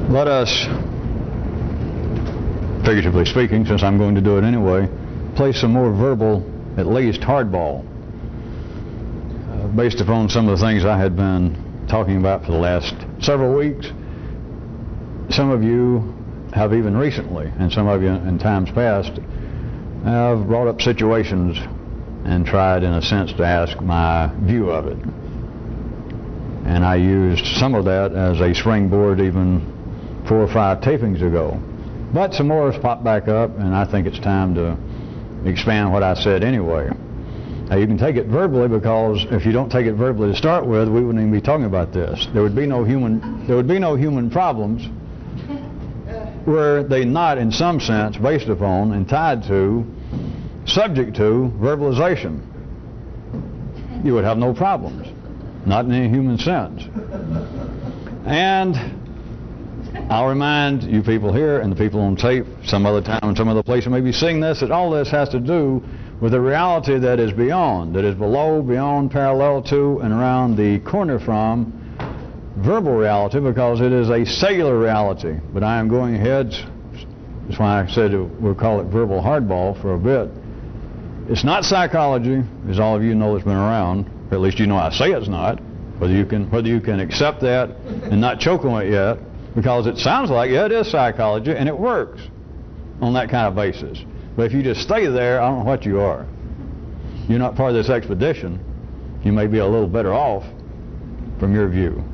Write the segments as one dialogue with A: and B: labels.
A: Let us, figuratively speaking, since I'm going to do it anyway, play some more verbal, at least hardball, based upon some of the things I had been talking about for the last several weeks. Some of you have even recently, and some of you in times past, have brought up situations and tried, in a sense, to ask my view of it. And I used some of that as a springboard even 4 or 5 tapings ago. But some more has popped back up, and I think it's time to expand what I said anyway. Now, you can take it verbally, because if you don't take it verbally to start with, we wouldn't even be talking about this. There would be no human problems were they not, in some sense, based upon and tied to, subject to verbalization. You would have no problems, not in any human sense. And I'll remind you people here and the people on tape some other time and some other place who may be seeing this, that all this has to do with a reality that is beyond, that is below, beyond, parallel to, and around the corner from verbal reality, because it is a cellular reality. But I am going ahead, that's why I said we'll call it verbal hardball for a bit. It's not psychology, as all of you know that's been around, or at least you know I say it's not, whether you can accept that and not choke on it yet, because it sounds like, yeah, it is psychology, and it works on that kind of basis. But if you just stay there, I don't know what you are. You're not part of this expedition. You may be a little better off from your view.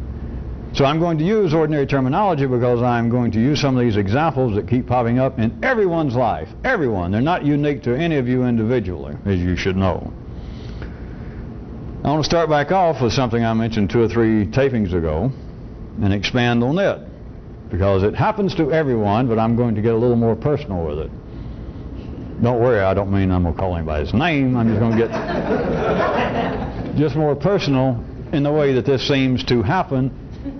A: So I'm going to use ordinary terminology, because I'm going to use some of these examples that keep popping up in everyone's life. Everyone. They're not unique to any of you individually, as you should know. I want to start back off with something I mentioned 2 or 3 tapings ago and expand on it, because it happens to everyone, but I'm going to get a little more personal with it. Don't worry, I don't mean I'm going to call him by his name. I'm just going to get just more personal in the way that this seems to happen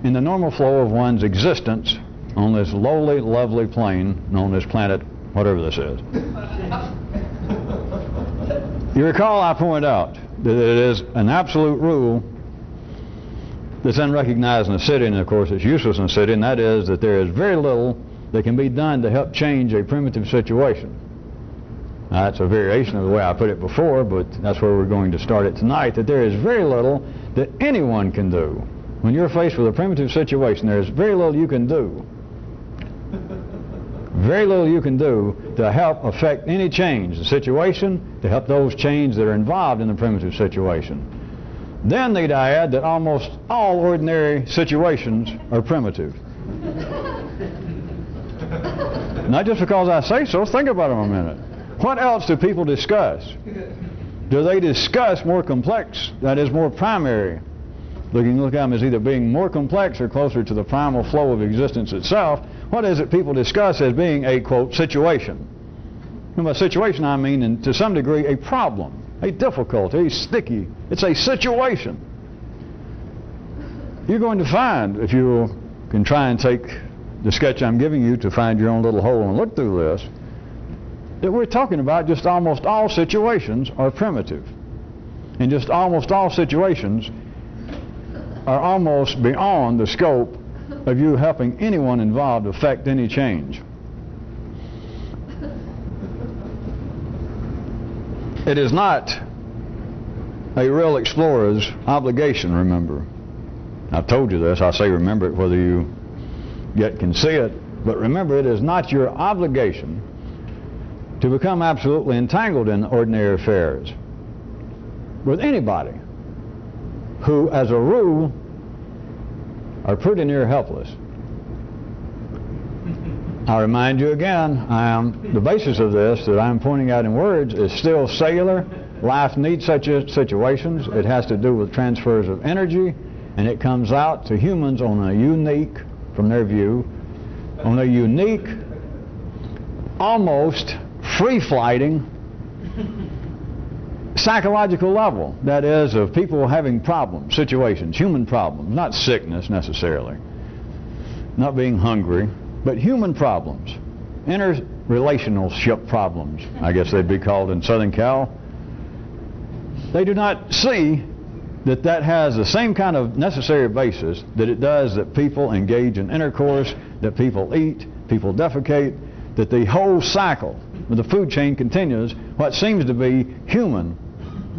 A: in the normal flow of one's existence on this lowly, lovely plane known as planet whatever this is. You recall I pointed out that it is an absolute rule that's unrecognized in the city, and of course it's useless in the city, and that is that there is very little that can be done to help change a primitive situation. Now, that's a variation of the way I put it before, but that's where we're going to start it tonight, that there is very little that anyone can do. When you're faced with a primitive situation, there's very little you can do. Very little you can do to help affect any change, the situation, to help those change that are involved in the primitive situation. Then need I add that almost all ordinary situations are primitive. Not just because I say so, think about them a minute. What else do people discuss? Do they discuss more complex, that is more primary? Look at them as either being more complex or closer to the primal flow of existence itself. What is it people discuss as being a, quote, situation? And by situation I mean, to some degree, a problem, a difficulty, a sticky. It's a situation. You're going to find, if you can try and take the sketch I'm giving you to find your own little hole and look through this, that we're talking about just almost all situations are primitive. And just almost all situations are almost beyond the scope of you helping anyone involved affect any change. It is not a real explorer's obligation, remember. I've told you this, I say remember it whether you yet can see it, but remember it is not your obligation to become absolutely entangled in ordinary affairs with anybody who, as a rule, are pretty near helpless. I'll remind you again, the basis of this that I'm pointing out in words is still cellular. Life needs such situations. It has to do with transfers of energy, and it comes out to humans on a unique, from their view, on a unique, almost free-flighting psychological level, that is, of people having problems, situations, human problems, not sickness necessarily, not being hungry, but human problems, interrelationship problems, I guess they'd be called in Southern Cal. They do not see that has the same kind of necessary basis that it does that people engage in intercourse, that people eat, people defecate, that the whole cycle of the food chain continues. What seems to be human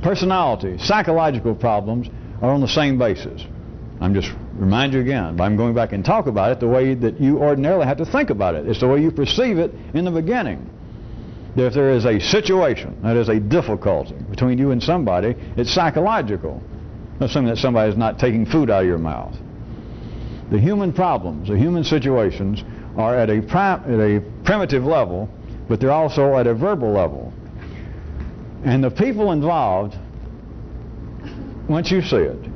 A: personality, psychological problems are on the same basis. I'm just remind you again, but I'm going back and talk about it the way that you ordinarily have to think about it. It's the way you perceive it in the beginning. If there is a situation, that is a difficulty between you and somebody, it's psychological. Assuming that somebody is not taking food out of your mouth. The human problems, the human situations are at a primitive level, but they're also at a verbal level. And the people involved, once you see it,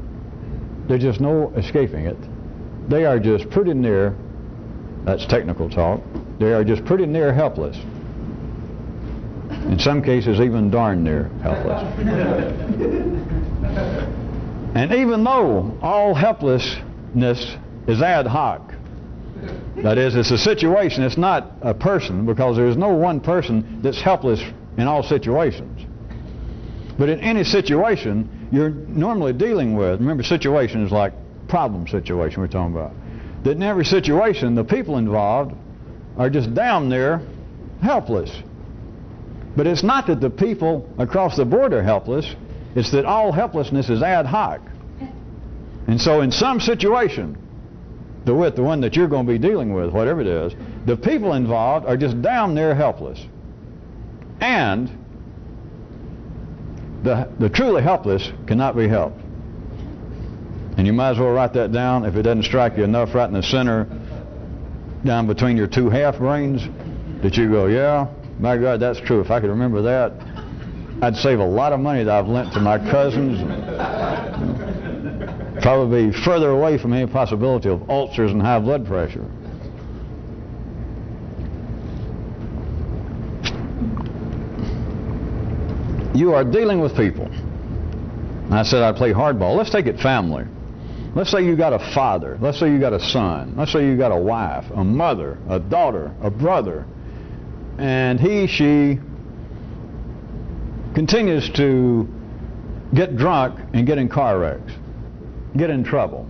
A: there's just no escaping it. They are just pretty near, that's technical talk, they are just pretty near helpless. In some cases even darn near helpless. And even though all helplessness is ad hoc, that is, it's a situation, it's not a person, because there is no one person that's helpless in all situations. But in any situation you're normally dealing with, remember situation is like problem situation we're talking about, that in every situation the people involved are just damn near helpless. But it's not that the people across the board are helpless, it's that all helplessness is ad hoc. And so in some situation, the one that you're going to be dealing with, whatever it is, the people involved are just damn near helpless. And the truly helpless cannot be helped. And you might as well write that down if it doesn't strike you enough right in the center, down between your two half brains, that you go, yeah, my God, that's true. If I could remember that, I'd save a lot of money that I've lent to my cousins. And probably be further away from any possibility of ulcers and high blood pressure. You are dealing with people. I said I'd play hardball. Let's take it family. Let's say you got a father. Let's say you got a son. Let's say you got a wife, a mother, a daughter, a brother. And she continues to get drunk and get in car wrecks, get in trouble.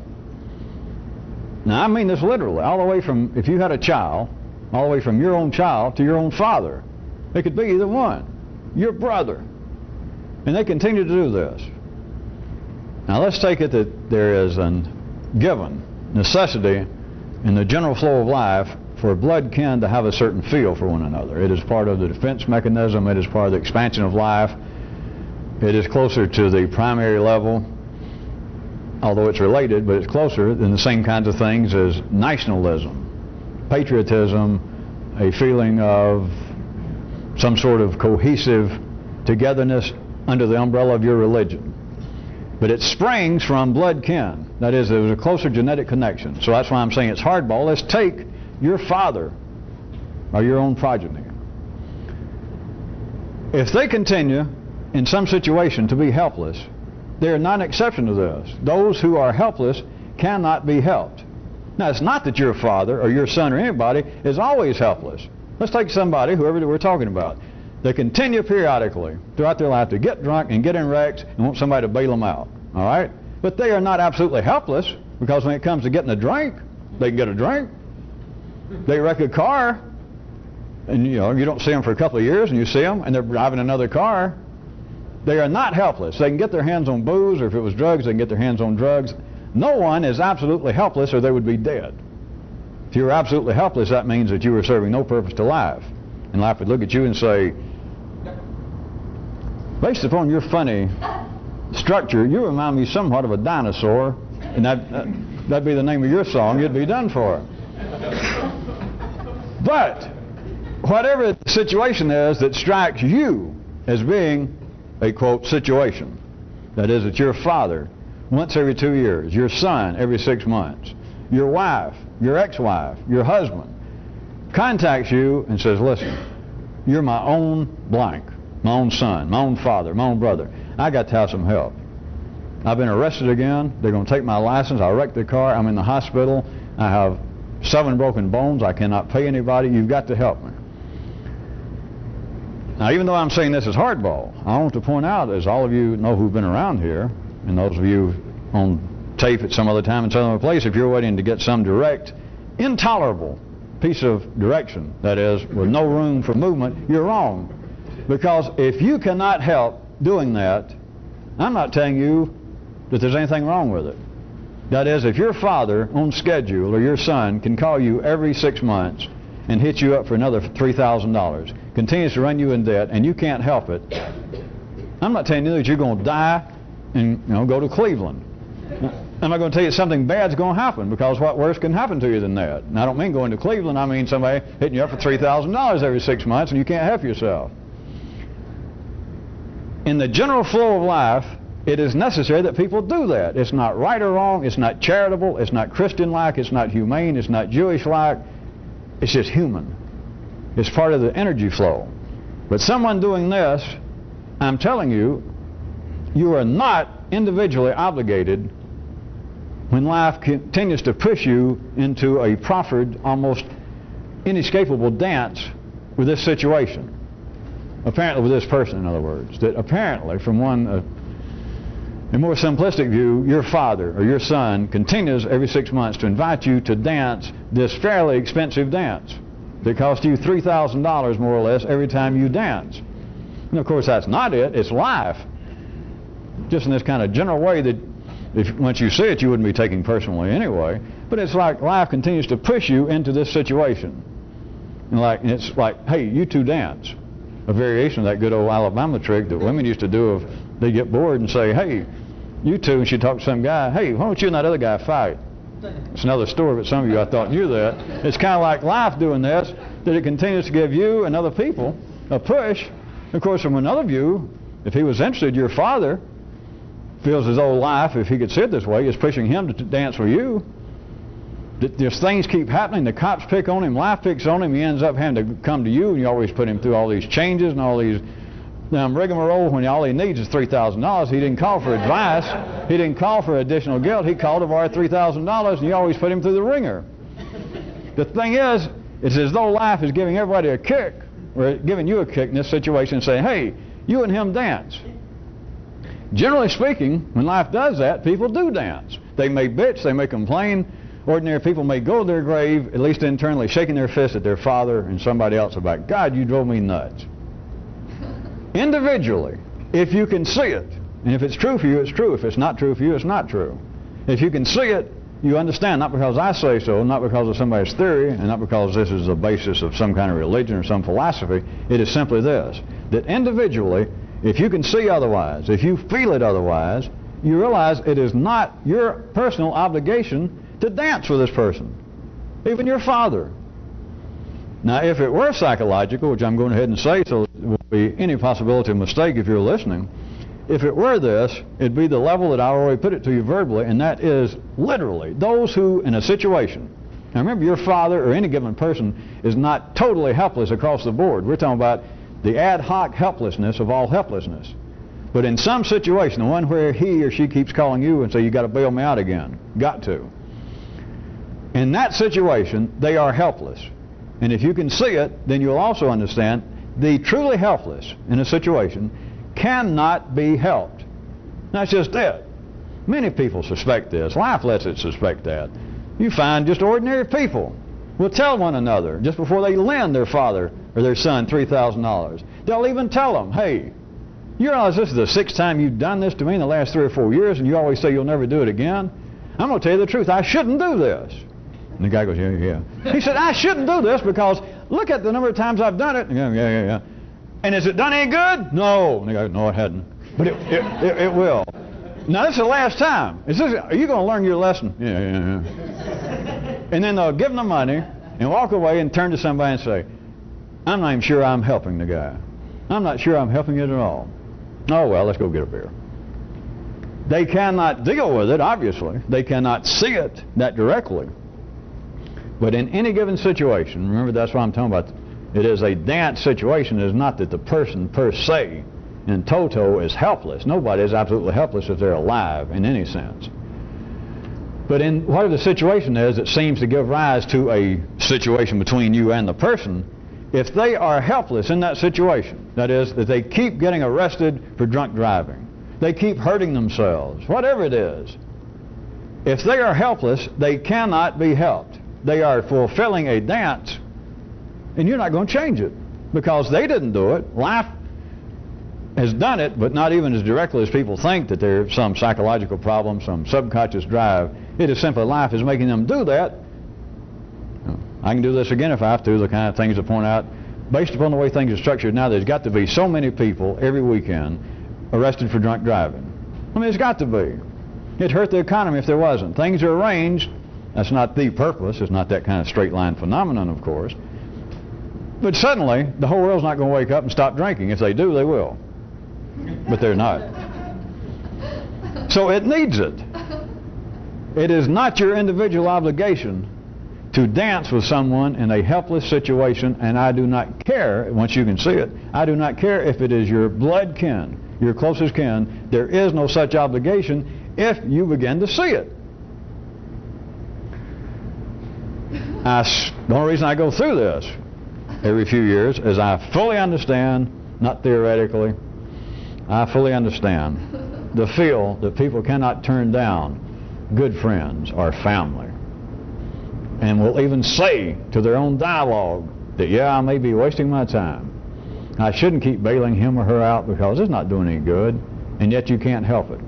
A: Now I mean this literally, all the way from, if you had a child, all the way from your own child to your own father. It could be either one, your brother. And they continue to do this. Now let's take it that there is a given necessity in the general flow of life for blood kin to have a certain feel for one another. It is part of the defense mechanism. It is part of the expansion of life. It is closer to the primary level, although it's related, but it's closer than the same kinds of things as nationalism, patriotism, a feeling of some sort of cohesive togetherness under the umbrella of your religion. But it springs from blood kin. That is, there was a closer genetic connection. So that's why I'm saying it's hardball. Let's take your father or your own progeny. If they continue in some situation to be helpless, they are not an exception to this. Those who are helpless cannot be helped. Now it's not that your father or your son or anybody is always helpless. Let's take somebody, whoever we're talking about. They continue periodically throughout their life to get drunk and get in wrecks and want somebody to bail them out. All right? But they are not absolutely helpless, because when it comes to getting a drink, they can get a drink. They wreck a car, and you don't see them for a couple of years, and you see them, and they're driving another car. They are not helpless. They can get their hands on booze, or if it was drugs, they can get their hands on drugs. No one is absolutely helpless, or they would be dead. If you were absolutely helpless, that means that you were serving no purpose to life. And life would look at you and say, based upon your funny structure, you remind me somewhat of a dinosaur, and that'd be the name of your song. You'd be done for. But whatever the situation is that strikes you as being a, quote, situation, that is, it's your father once every 2 years, your son every 6 months, your wife, your ex-wife, your husband, contacts you and says, listen, you're my own blank, my own son, my own father, my own brother. I got to have some help. I've been arrested again. They're going to take my license. I wrecked the car. I'm in the hospital. I have 7 broken bones. I cannot pay anybody. You've got to help me. Now, even though I'm saying this is hardball, I want to point out, as all of you know who've been around here, and those of you on tape at some other time in some other place, if you're waiting to get some direct, intolerable piece of direction, that is, with no room for movement, you're wrong. Because if you cannot help doing that, I'm not telling you that there's anything wrong with it. That is, if your father on schedule or your son can call you every 6 months and hit you up for another $3,000, continues to run you in debt, and you can't help it, I'm not telling you that you're going to die and go to Cleveland. I'm not going to tell you something bad's going to happen, because what worse can happen to you than that? And I don't mean going to Cleveland. I mean somebody hitting you up for $3,000 every 6 months and you can't help yourself. In the general flow of life, it is necessary that people do that. It's not right or wrong. It's not charitable. It's not Christian-like. It's not humane. It's not Jewish-like. It's just human. It's part of the energy flow. But someone doing this, I'm telling you, you are not individually obligated when life continues to push you into a proffered, almost inescapable dance with this situation. Apparently with this person, in other words. That apparently, from a more simplistic view, your father or your son continues every 6 months to invite you to dance this fairly expensive dance that costs you $3,000 more or less every time you dance. And of course that's not it, it's life. Just in this kind of general way that once you see it you wouldn't be taking personally anyway. But it's like life continues to push you into this situation. And it's like, hey, you two dance. A variation of that good old Alabama trick that women used to do if they get bored and say, hey, you two, and she talk to some guy, hey, why don't you and that other guy fight? It's another story, but some of you I thought knew that. It's kind of like life doing this, that it continues to give you and other people a push. Of course, from another view, if he was interested, your father feels as though life, if he could see it this way, is pushing him to dance with you. There's things keep happening, the cops pick on him, life picks on him, he ends up having to come to you, and you always put him through all these changes and all these rigmarole when all he needs is $3,000. He didn't call for advice, he didn't call for additional guilt, he called to borrow $3,000, and you always put him through the ringer. The thing is, it's as though life is giving everybody a kick, or giving you a kick in this situation and saying, hey, you and him dance. Generally speaking, when life does that, people do dance. They may bitch, they may complain. Ordinary people may go to their grave, at least internally, shaking their fist at their father and somebody else about, God, you drove me nuts. Individually, if you can see it, and if it's true for you, it's true. If it's not true for you, it's not true. If you can see it, you understand, not because I say so, not because of somebody's theory, and not because this is the basis of some kind of religion or some philosophy. It is simply this, that individually, if you can see otherwise, if you feel it otherwise, you realize it is not your personal obligation to dance with this person, even your father. Now, if it were psychological, which I'm going ahead and say, so there won't be any possibility of mistake if you're listening, if it were this, it'd be the level that I already put it to you verbally, and that is literally those who, in a situation, now remember, your father or any given person is not totally helpless across the board. We're talking about the ad hoc helplessness of all helplessness. But in some situation, the one where he or she keeps calling you and say, you got to bail me out again, got to. In that situation, they are helpless. And if you can see it, then you'll also understand the truly helpless in a situation cannot be helped. That's just it. Many people suspect this. Life lets it suspect that. You find just ordinary people will tell one another just before they lend their father or their son $3,000. They'll even tell them, hey, you realize this is the 6th time you've done this to me in the last 3 or 4 years, and you always say you'll never do it again? I'm going to tell you the truth. I shouldn't do this. And the guy goes, yeah. He said, I shouldn't do this because look at the number of times I've done it. And yeah. And has it done any good? No. And they go, no, it hadn't. But it will. Now, this is the last time. Are you going to learn your lesson? Yeah. And then they'll give them the money and walk away and turn to somebody and say, I'm not even sure I'm helping the guy. I'm not sure I'm helping it at all. Oh, well, let's go get a beer. They cannot deal with it, obviously. They cannot see it that directly. But in any given situation, remember that's what I'm talking about, it is a dance situation. It is not that the person per se in toto is helpless. Nobody is absolutely helpless if they're alive in any sense. But in whatever the situation is that seems to give rise to a situation between you and the person, if they are helpless in that situation, that is, that they keep getting arrested for drunk driving, They keep hurting themselves, whatever it is. If they are helpless, they cannot be helped. They are fulfilling a dance, and you're not going to change it because they didn't do it. Life has done it, but not even as directly as people think that there's some psychological problem, some subconscious drive. It is simply life is making them do that. I can do this again if I have to, the kind of things to point out. Based upon the way things are structured now, there's got to be so many people every weekend arrested for drunk driving. I mean, it's got to be. It'd hurt the economy if there wasn't. Things are arranged. That's not the purpose. It's not that kind of straight line phenomenon, of course. But suddenly, the whole world's not going to wake up and stop drinking. If they do, they will. But they're not. So it needs it. It is not your individual obligation to dance with someone in a helpless situation, and I do not care, once you can see it, I do not care if it is your blood kin, your closest kin. There is no such obligation if you begin to see it. The only reason I go through this every few years is I fully understand, not theoretically, I fully understand the feel that people cannot turn down good friends or family, and will even say to their own dialogue that, yeah, I may be wasting my time. I shouldn't keep bailing him or her out because it's not doing any good, and yet you can't help it.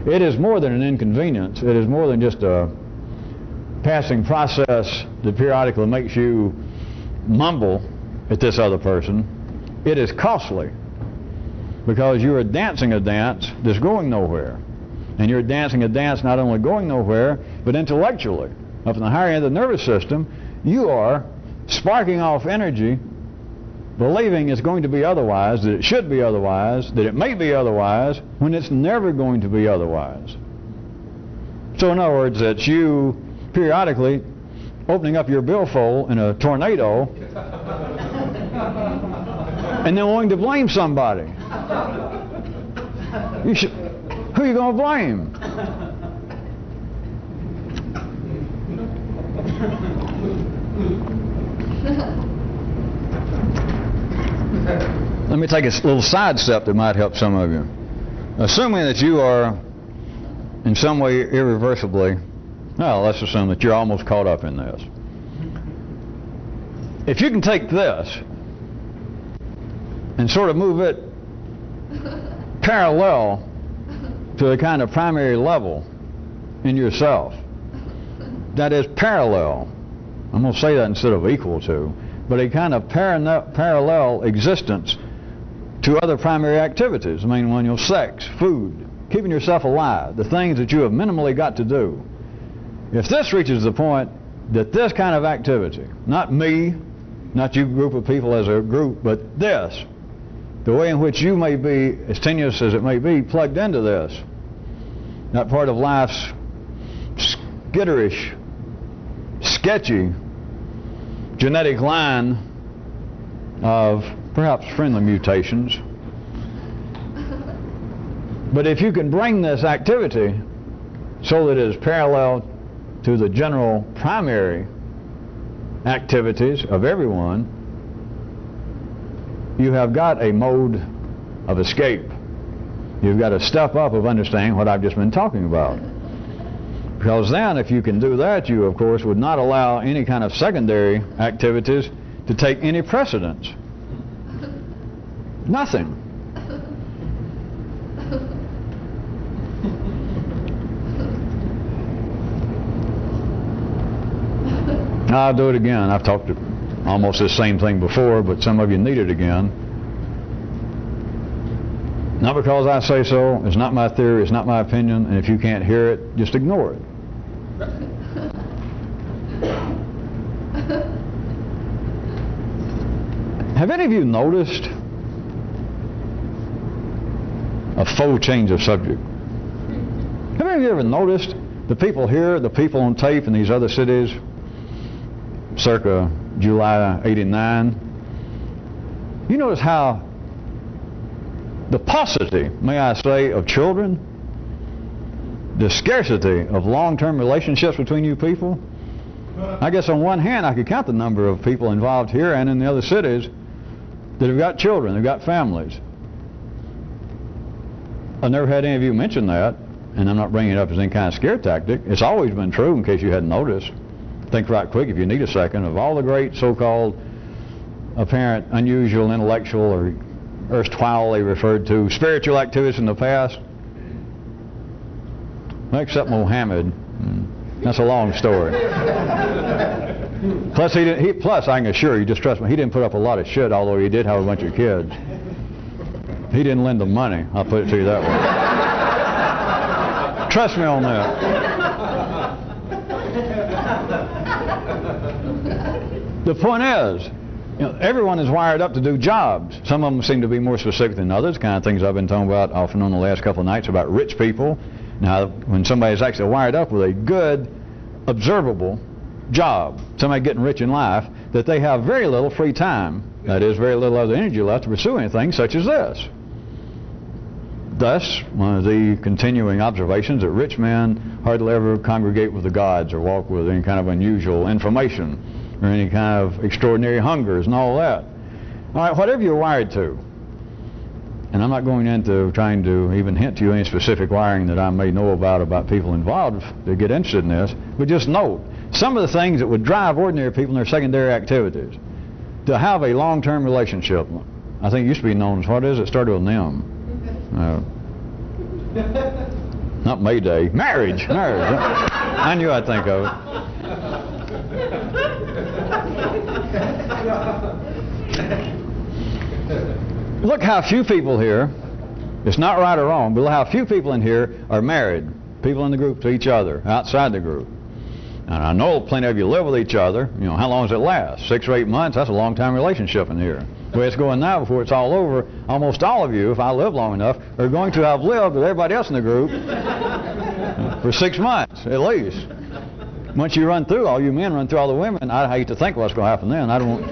A: It is more than an inconvenience. It is more than just a passing process that periodically makes you mumble at this other person. It is costly because you are dancing a dance that's going nowhere. And you're dancing a dance not only going nowhere, but intellectually. Up in the higher end of the nervous system, you are sparking off energy, believing it's going to be otherwise, that it should be otherwise, that it may be otherwise, when it's never going to be otherwise. So in other words, it's you periodically opening up your billfold in a tornado and then wanting to blame somebody. Who are you going to blame? Let me take a little side step that might help some of you. Assuming that you are in some way irreversibly, well, let's assume that you're almost caught up in this. If you can take this and sort of move it parallel to the kind of primary level in yourself, that is parallel. I'm going to say that instead of equal to, but a kind of parallel existence to other primary activities. I mean, when you're sex, food, keeping yourself alive, the things that you have minimally got to do. If this reaches the point that this kind of activity, not me, not you group of people as a group, but this, the way in which you may be, as tenuous as it may be, plugged into this, that part of life's skitterish, sketchy genetic line of perhaps friendly mutations. But if you can bring this activity so that it is parallel to the general primary activities of everyone, you have got a mode of escape. You've got a step up of understanding what I've just been talking about. Because then, if you can do that, you, of course, would not allow any kind of secondary activities to take any precedence. Nothing. I'll do it again. I've talked almost the same thing before, but some of you need it again. Not because I say so. It's not my theory. It's not my opinion. And if you can't hear it, just ignore it. Have any of you noticed a faux change of subject? Have any of you ever noticed the people here, the people on tape in these other cities, circa July '89? You notice how the paucity, may I say, of children, the scarcity of long-term relationships between you people. I guess on one hand I could count the number of people involved here and in the other cities that have got children, they've got families. I've never had any of you mention that, and I'm not bringing it up as any kind of scare tactic. It's always been true, in case you hadn't noticed. Think right quick, if you need a second, of all the great so-called apparent unusual intellectual or erstwhile referred to spiritual activities in the past, except Muhammad. That's a long story. Plus, plus, I can assure you, just trust me, he didn't put up a lot of shit, although he did have a bunch of kids. He didn't lend them money, I'll put it to you that way. Trust me on that. The point is, everyone is wired up to do jobs. Some of them seem to be more specific than others, kind of things I've been talking about off and on the last couple of nights about rich people. Now, when somebody's actually wired up with a good, observable job, somebody getting rich in life, that they have very little free time, that is, very little other energy left to pursue anything such as this. Thus, one of the continuing observations that rich men hardly ever congregate with the gods or walk with any kind of unusual information or any kind of extraordinary hungers and all that. All right, whatever you're wired to, and I'm not going into trying to even hint to you any specific wiring that I may know about people involved to get interested in this, but just note some of the things that would drive ordinary people in their secondary activities to have a long-term relationship. I think it used to be known as, what is it? Started with an M. Not Mayday. Marriage. I knew I'd think of it. Look how few people here, it's not right or wrong, but look how few people in here are married. People in the group to each other, outside the group. And I know plenty of you live with each other. You know, how long does it last? 6 or 8 months? That's a long time relationship in here. The way it's going now, before it's all over, almost all of you, if I live long enough, are going to have lived with everybody else in the group for 6 months, at least. Once you run through, all you men run through all the women, I hate to think what's going to happen then. I don't want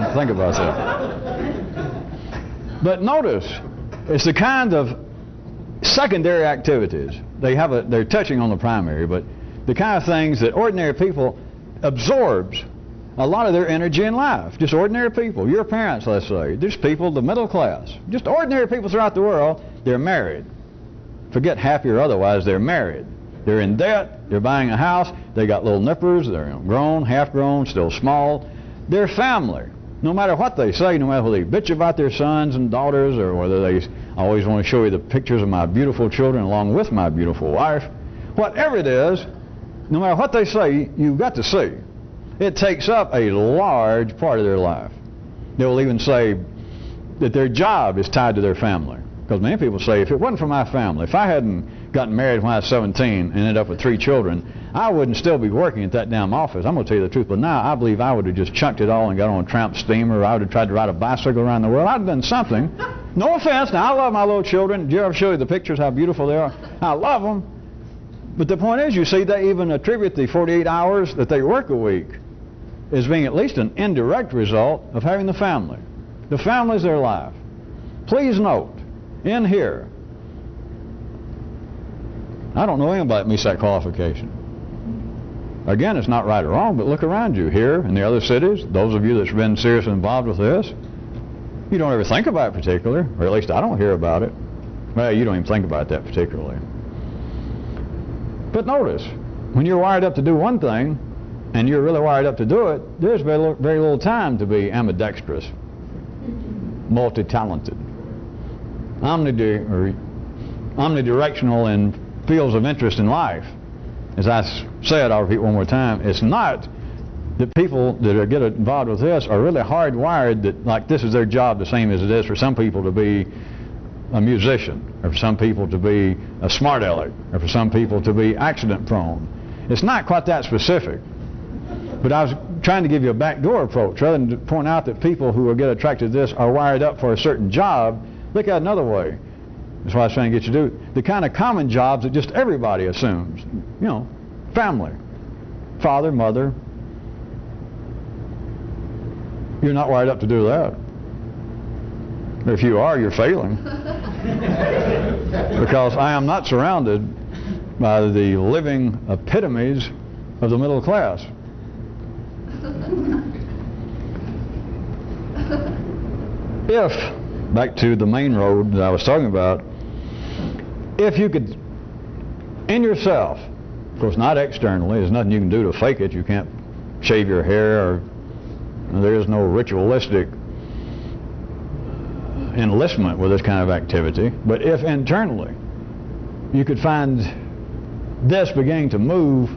A: to think about that. But notice, it's the kind of secondary activities. They're touching on the primary, but the kind of things that ordinary people absorbs a lot of their energy in life. Just ordinary people. Your parents, let's say. There's people, the middle class. Just ordinary people throughout the world. They're married. Forget happy or otherwise, they're married. They're in debt. They're buying a house. They got little nippers. They're grown, half grown, still small. They're family. No matter what they say, no matter whether they bitch about their sons and daughters or whether they always want to show you the pictures of my beautiful children along with my beautiful wife, whatever it is, no matter what they say, you've got to see. It takes up a large part of their life. They will even say that their job is tied to their family. Because many people say, if it wasn't for my family, if I hadn't gotten married when I was 17 and ended up with 3 children, I wouldn't still be working at that damn office. I'm going to tell you the truth, but now I believe I would have just chunked it all and got on a tramp steamer, or I would have tried to ride a bicycle around the world. I'd have done something. No offense. Now, I love my little children. Did you ever show you the pictures, how beautiful they are? I love them. But the point is, you see, they even attribute the 48 hours that they work a week as being at least an indirect result of having the family. The family's their life. Please note, in here, I don't know anybody that meets that qualification. Again, it's not right or wrong, but look around you here in the other cities, those of you that's been seriously involved with this, you don't ever think about it particularly, or at least I don't hear about it. Well, you don't even think about that particularly. But notice, when you're wired up to do one thing, and you're really wired up to do it, there's very little time to be ambidextrous, multi-talented, omnidirectional in fields of interest in life. As I said, I'll repeat one more time, it's not that people that get involved with this are really hardwired that like this is their job the same as it is for some people to be a musician, or for some people to be a smart aleck, or for some people to be accident prone. It's not quite that specific. But I was trying to give you a backdoor approach rather than to point out that people who will get attracted to this are wired up for a certain job. Look at it another way. That's what I was trying to get you to do. The kind of common jobs that just everybody assumes. You know, family, father, mother. You're not wired up to do that. If you are, you're failing. Because I am not surrounded by the living epitomes of the middle class. If back to the main road that I was talking about, if you could, in yourself, of course not externally, there's nothing you can do to fake it. You can't shave your hair, or there is no ritualistic enlistment with this kind of activity. But if internally you could find this beginning to move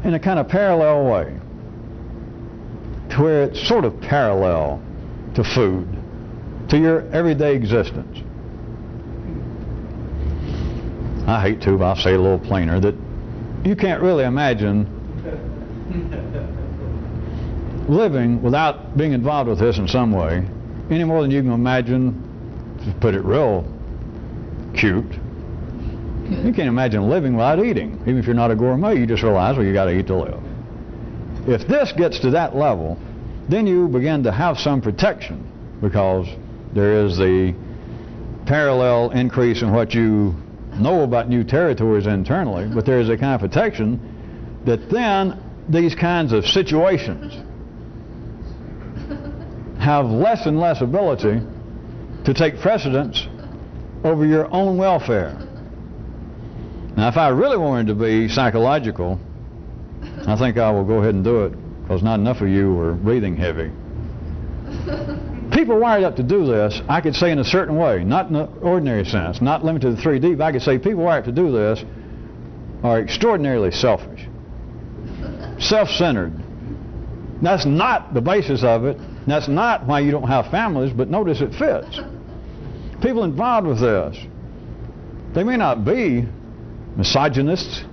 A: in a kind of parallel way, to where it's sort of parallel to food, to your everyday existence. I hate to, but I'll say it a little plainer, that you can't really imagine living without being involved with this in some way, any more than you can imagine, to put it real cute, you can't imagine living without eating. Even if you're not a gourmet, you just realize, well, you got to eat to live. If this gets to that level, then you begin to have some protection, because there is the parallel increase in what you know about new territories internally, but there is a kind of protection that then these kinds of situations have less and less ability to take precedence over your own welfare. Now, if I really wanted to be psychological, I think I will go ahead and do it, because not enough of you are breathing heavy. People wired up to do this, I could say in a certain way, not in the ordinary sense, not limited to 3D, but I could say people wired up to do this are extraordinarily selfish, self-centered. That's not the basis of it. That's not why you don't have families, but notice it fits. People involved with this, they may not be misogynists,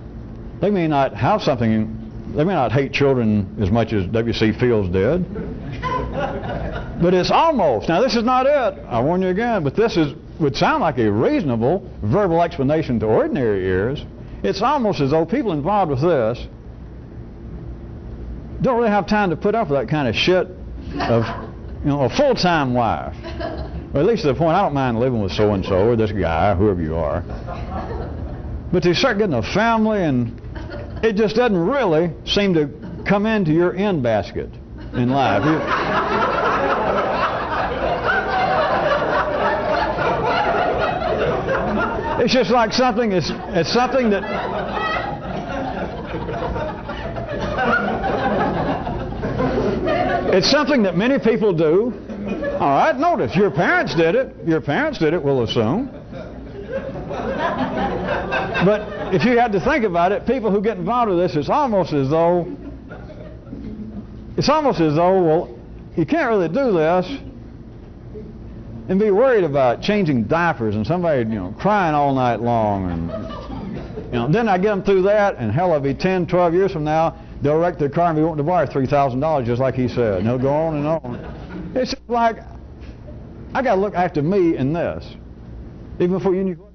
A: they may not have something, they may not hate children as much as W.C. Fields did, but it's almost, now this is not it, I warn you again, but this would sound like a reasonable verbal explanation to ordinary ears. It's almost as though people involved with this don't really have time to put up with that kind of shit of, you know, a full-time wife. Or at least to the point, I don't mind living with so-and-so or this guy, or whoever you are. But they start getting a family, and it just doesn't really seem to come into your end basket in life. It's just like something, it's something that it's something that many people do. All right, notice, your parents did it. Your parents did it, we'll assume. But if you had to think about it, people who get involved with this, it's almost as though, well, you can't really do this and be worried about changing diapers and somebody, you know, crying all night long, and, you know, then I get them through that, and hell, it'll be 10, 12 years from now, they'll wreck their car and be wanting to borrow $3,000 just like he said, and they'll go on and on. It's just like, I got to look after me in this, even before you knew.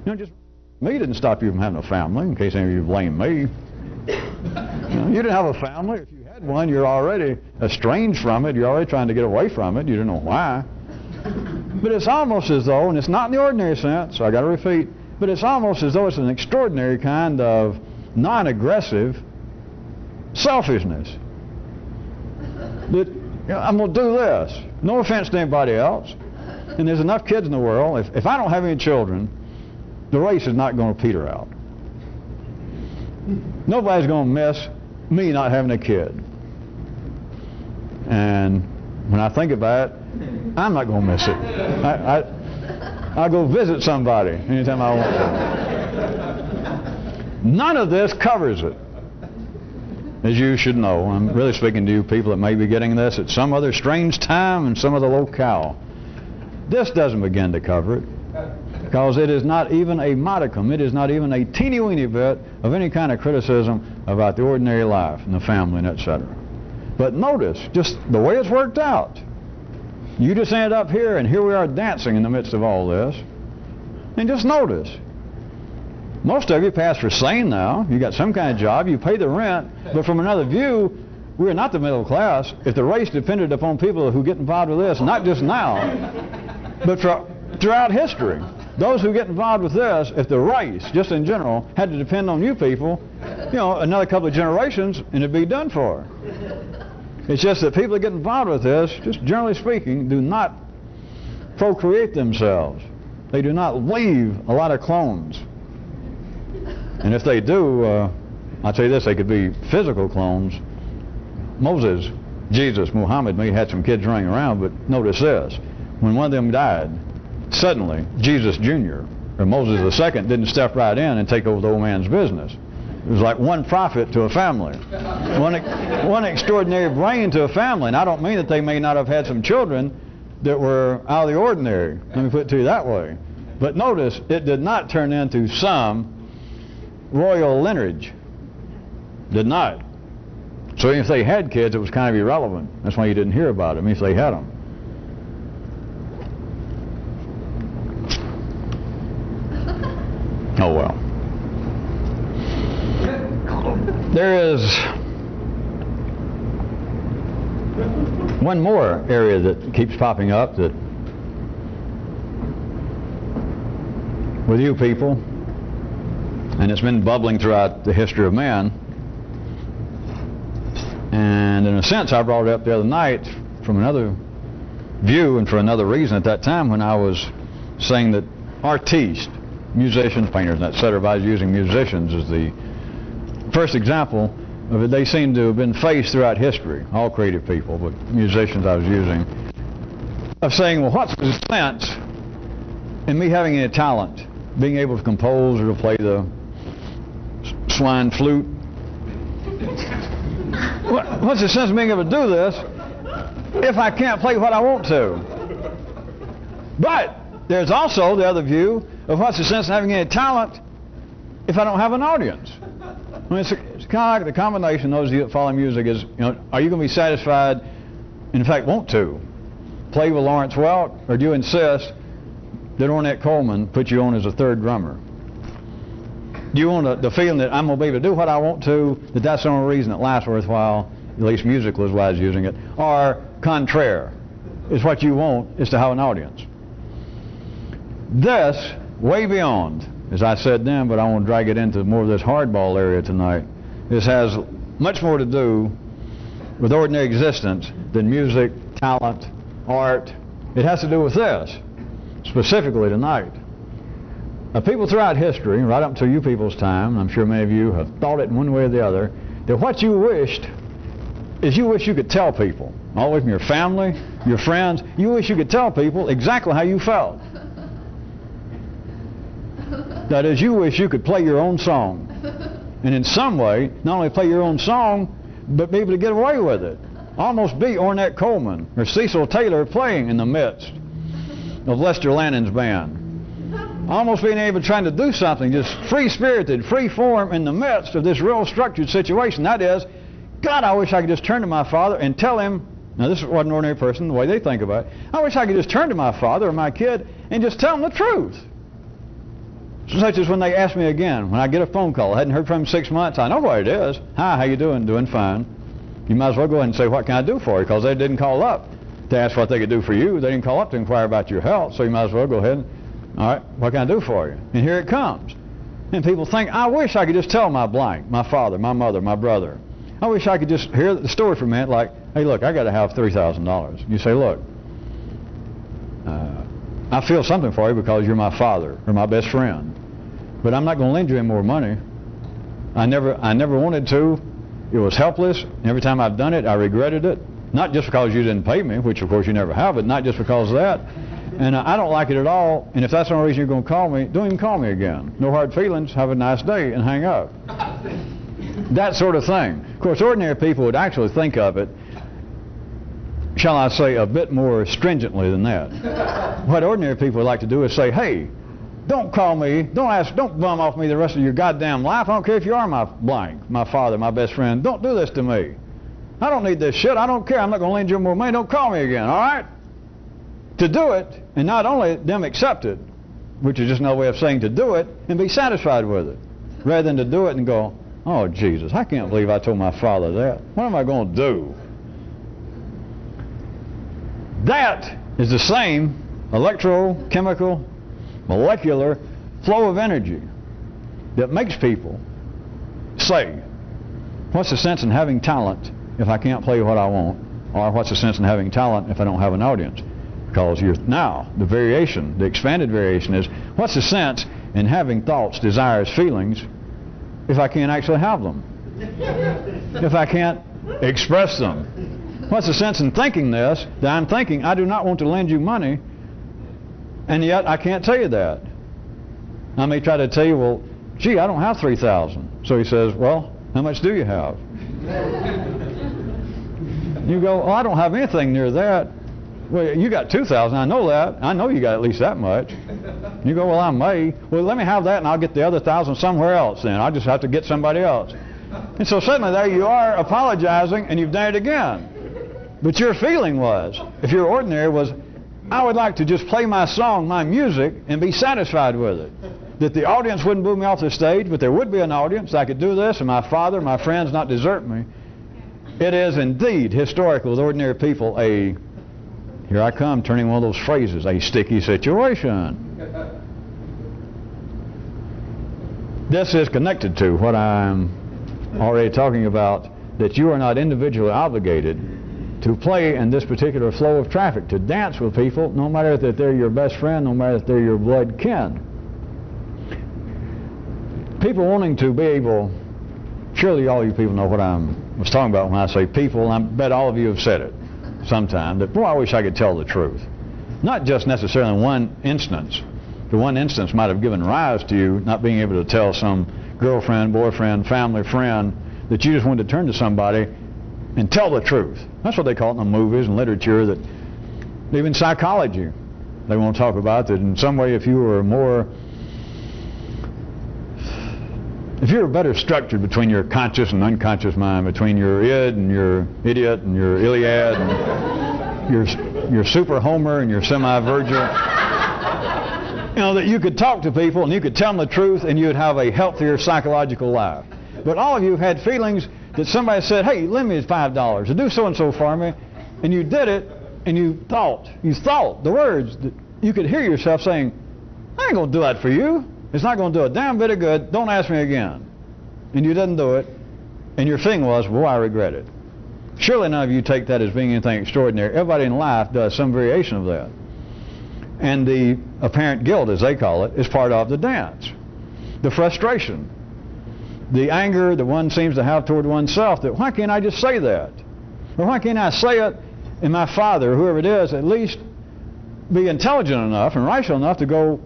A: You know, just me didn't stop you from having a family, in case any of you blame me. You know, you didn't have a family. If you had one, you're already estranged from it. You're already trying to get away from it. You don't know why. But it's almost as though, and it's not in the ordinary sense, so I got to repeat, but it's almost as though it's an extraordinary kind of non-aggressive selfishness. That, you know, I'm going to do this. No offense to anybody else. And there's enough kids in the world. If I don't have any children, the race is not going to peter out. Nobody's going to miss me not having a kid. And when I think about it, I'm not going to miss it. I'll go visit somebody anytime I want to. None of this covers it, as you should know. I'm really speaking to you people that may be getting this at some other strange time and some other locale. This doesn't begin to cover it, because it is not even a modicum, it is not even a teeny-weeny bit of any kind of criticism about the ordinary life and the family and etc. But notice just the way it's worked out. You just ended up here, and here we are dancing in the midst of all this. And just notice, most of you pass for sane now. You got some kind of job, you pay the rent, but from another view, we're not the middle class. If the race depended upon people who get involved with this, not just now, but throughout history, those who get involved with this, if the race, just in general, had to depend on you people, you know, another couple of generations, and it'd be done for. It's just that people that get involved with this, just generally speaking, do not procreate themselves. They do not leave a lot of clones. And if they do, I'll tell you this, they could be physical clones. Moses, Jesus, Muhammad may have had some kids running around, but notice this. When one of them died, suddenly Jesus Jr. or Moses II didn't step right in and take over the old man's business. It was like one prophet to a family. One extraordinary brain to a family. And I don't mean that they may not have had some children that were out of the ordinary. Let me put it to you that way. But notice, it did not turn into some royal lineage. Did not. So if they had kids, it was kind of irrelevant. That's why you didn't hear about them if they had them. Oh well. There is one more area that keeps popping up that with you people, and it's been bubbling throughout the history of man. And in a sense, I brought it up the other night from another view and for another reason at that time when I was saying that artistes, musicians, painters, etc., I was using musicians as the first example of it. They seem to have been faced throughout history, all creative people, but musicians I was using, of saying, well, what's the sense in me having any talent, being able to compose or to play the swine flute? What's the sense of being able to do this if I can't play what I want to? But there's also the other view of what's the sense of having any talent if I don't have an audience? I mean, it's kind of like the combination, those of you that follow music, is, are you going to be satisfied, in fact want to, play with Lawrence Welk, or do you insist that Ornette Coleman put you on as a third drummer? Do you want the feeling that I'm going to be able to do what I want to, that that's the only reason that life's worthwhile, at least musical is why I was using it, or contraire, is what you want is to have an audience? This, way beyond, as I said then, but I want to drag it into more of this hardball area tonight, this has much more to do with ordinary existence than music, talent, art. It has to do with this, specifically tonight. People throughout history, right up to you people's time, I'm sure many of you have thought it in one way or the other, that what you wished is you wish you could tell people, all the way from your family, your friends, you wish you could tell people exactly how you felt. That is, you wish you could play your own song. And in some way, not only play your own song, but be able to get away with it. Almost be Ornette Coleman or Cecil Taylor playing in the midst of Lester Lannon's band. Almost being able to try to do something just free-spirited, free-form in the midst of this real structured situation. That is, God, I wish I could just turn to my father and tell him, now this is what an ordinary person, the way they think about it, I wish I could just turn to my father or my kid and just tell him the truth. Such as when they ask me again, when I get a phone call, I hadn't heard from him 6 months, I know what it is. Hi, how you doing? Doing fine. You might as well go ahead and say, what can I do for you? Because they didn't call up to ask what they could do for you. They didn't call up to inquire about your health, so you might as well go ahead and, all right, what can I do for you? And here it comes. And people think, I wish I could just tell my blank, my father, my mother, my brother. I wish I could just hear the story from a minute like, hey, look, I got to have $3,000. You say, look, I feel something for you because you're my father or my best friend. But I'm not going to lend you any more money. I never wanted to. It was helpless. Every time I've done it, I regretted it. Not just because you didn't pay me, which of course you never have, but not just because of that. And I don't like it at all. And if that's the only reason you're going to call me, don't even call me again. No hard feelings. Have a nice day and hang up. That sort of thing. Of course, ordinary people would actually think of it, shall I say, a bit more stringently than that. What ordinary people would like to do is say, hey, don't call me, don't bum off me the rest of your goddamn life. I don't care if you are my blank, my father, my best friend. Don't do this to me. I don't need this shit. I don't care. I'm not going to lend you more money. Don't call me again, all right? To do it, and not only them accept it, which is just another way of saying to do it, and be satisfied with it, rather than to do it and go, oh, Jesus, I can't believe I told my father that. What am I going to do? That is the same electrochemical, molecular flow of energy that makes people say, what's the sense in having talent if I can't play what I want? Or what's the sense in having talent if I don't have an audience? Because now, the variation, the expanded variation is, what's the sense in having thoughts, desires, feelings, if I can't actually have them? If I can't express them? What's the sense in thinking this, that I'm thinking, I do not want to lend you money, and yet I can't tell you that? I may try to tell you, well, gee, I don't have $3,000. So he says, well, how much do you have? You go, well, I don't have anything near that. Well, you got $2,000. I know that. I know you got at least that much. You go, well, I may. Well, let me have that, and I'll get the other $1,000 somewhere else. Then I'll just have to get somebody else. And so suddenly there you are apologizing, and you've done it again. But your feeling was, if you're ordinary, was, I would like to just play my song, my music, and be satisfied with it. That the audience wouldn't boo me off the stage, but there would be an audience. I could do this, and my father, my friends not desert me. It is indeed historical with ordinary people a, here I come turning one of those phrases, a sticky situation. This is connected to what I'm already talking about, that you are not individually obligated to play in this particular flow of traffic, to dance with people, no matter that they're your best friend, no matter that they're your blood kin. People wanting to be able, surely all you people know what I was talking about when I say people, and I bet all of you have said it sometime, that, boy, I wish I could tell the truth. Not just necessarily in one instance. The one instance might have given rise to you not being able to tell some girlfriend, boyfriend, family, friend, that you just wanted to turn to somebody and tell the truth. That's what they call it in the movies and literature, that even psychology they won't talk about, that in some way if you were more, if you were better structured between your conscious and unconscious mind, between your id and your idiot and your Iliad and your super Homer and your semi-Virgil, you know, that you could talk to people and you could tell them the truth and you'd have a healthier psychological life. But all of you had feelings that somebody said, hey, lend me $5 to do so-and-so for me, and you did it, and you thought the words that you could hear yourself saying, I ain't going to do that for you. It's not going to do a damn bit of good. Don't ask me again. And you didn't do it, and your thing was, well, I regret it. Surely none of you take that as being anything extraordinary. Everybody in life does some variation of that. And the apparent guilt, as they call it, is part of the dance. The frustration. The anger that one seems to have toward oneself, that why can't I just say that? Or why can't I say it, and my father, whoever it is, at least be intelligent enough and rational enough to go,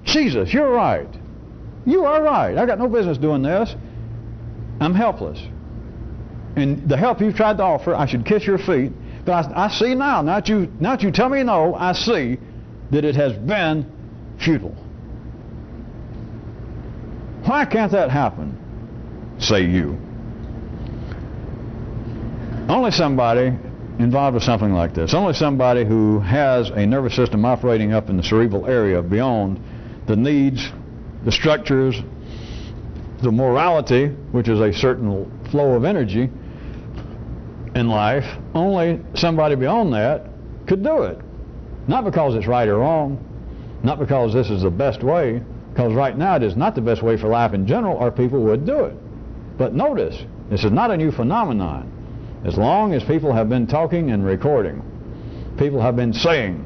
A: Jesus, you're right. You are right. I got no business doing this. I'm helpless. And the help you've tried to offer, I should kiss your feet. But I see now, not you tell me no, I see that it has been futile. Why can't that happen? Say you. Only somebody involved with something like this, only somebody who has a nervous system operating up in the cerebral area beyond the needs, the structures, the morality, which is a certain flow of energy in life, only somebody beyond that could do it. Not because it's right or wrong, not because this is the best way, because right now it is not the best way for life in general, or people would do it. But notice, this is not a new phenomenon. As long as people have been talking and recording, people have been saying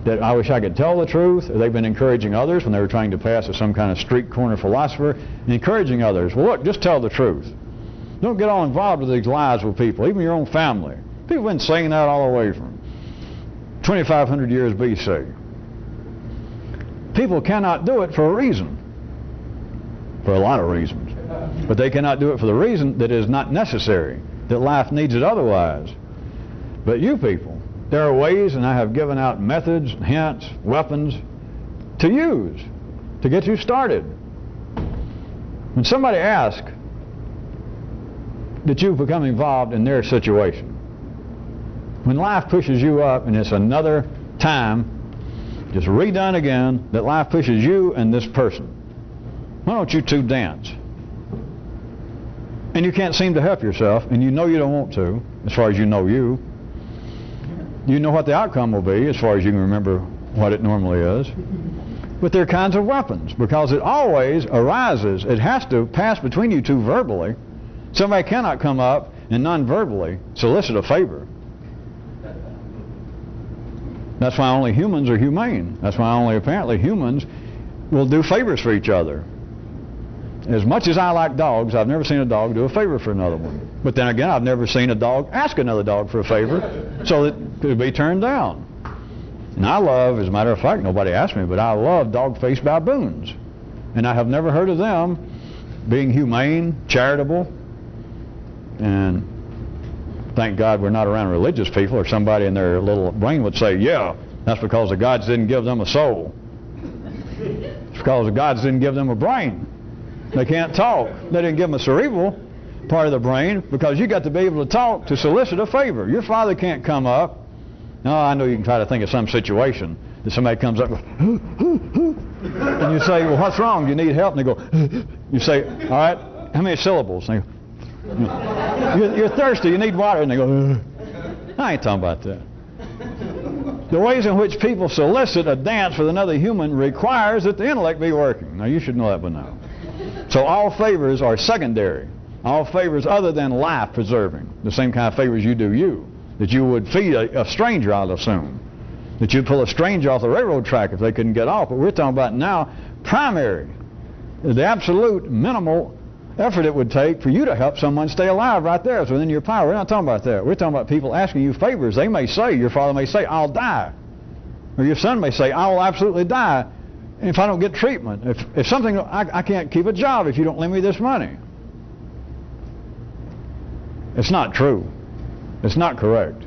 A: that I wish I could tell the truth, or they've been encouraging others when they were trying to pass as some kind of street corner philosopher, encouraging others, well look, just tell the truth. Don't get all involved with these lies with people, even your own family. People have been saying that all the way from 2,500 years BC. People cannot do it for a reason. For a lot of reasons. But they cannot do it for the reason that it is not necessary, that life needs it otherwise. But you people, there are ways, and I have given out methods, hints, weapons to use to get you started. When somebody asks that you've become involved in their situation, when life pushes you up and it's another time, just redone again, that life pushes you and this person, why don't you two dance? And you can't seem to help yourself, and you know you don't want to, as far as you know you. You know what the outcome will be, as far as you can remember what it normally is. But there are kinds of weapons, because it always arises. It has to pass between you two verbally. Somebody cannot come up and non-verbally solicit a favor. That's why only humans are humane. That's why only apparently humans will do favors for each other. As much as I like dogs, I've never seen a dog do a favor for another one. But then again, I've never seen a dog ask another dog for a favor so that it could be turned down. And I love, as a matter of fact, nobody asked me, but I love dog-faced baboons. And I have never heard of them being humane, charitable, and thank God we're not around religious people, or somebody in their little brain would say, yeah, that's because the gods didn't give them a soul. It's because the gods didn't give them a brain. They can't talk. They didn't give them a cerebral part of the brain, because you got to be able to talk to solicit a favor. Your father can't come up. No, I know you can try to think of some situation that somebody comes up and and you say, well, what's wrong? Do you need help? And they go, you say, all right, how many syllables? And they go, you're thirsty, you need water. And they go, I ain't talking about that. The ways in which people solicit a dance with another human requires that the intellect be working. Now, you should know that by now. So all favors are secondary. All favors other than life preserving. The same kind of favors you do you. That you would feed a stranger, I'll assume. That you'd pull a stranger off the railroad track if they couldn't get off. But we're talking about now primary. The absolute minimal effort it would take for you to help someone stay alive right there. It's within your power. We're not talking about that. We're talking about people asking you favors. They may say, your father may say, I'll die. Or your son may say, I will absolutely die if I don't get treatment. If something, I can't keep a job if you don't lend me this money. It's not true. It's not correct.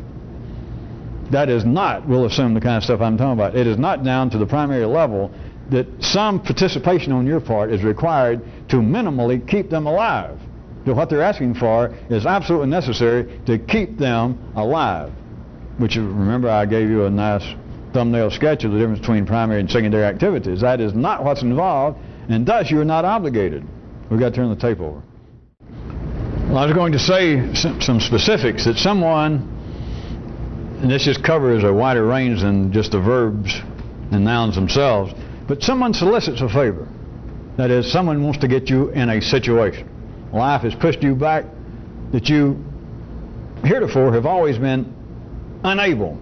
A: That is not, we'll assume, the kind of stuff I'm talking about. It is not down to the primary level that some participation on your part is required to minimally keep them alive. So what they're asking for is absolutely necessary to keep them alive. Which, remember, I gave you a nice thumbnail sketch of the difference between primary and secondary activities. That is not what's involved, and thus you're not obligated. We've got to turn the tape over. Well, I was going to say some specifics that someone, and this just covers a wider range than just the verbs and nouns themselves, but someone solicits a favor. That is, someone wants to get you in a situation. Life has pushed you back that you heretofore have always been unable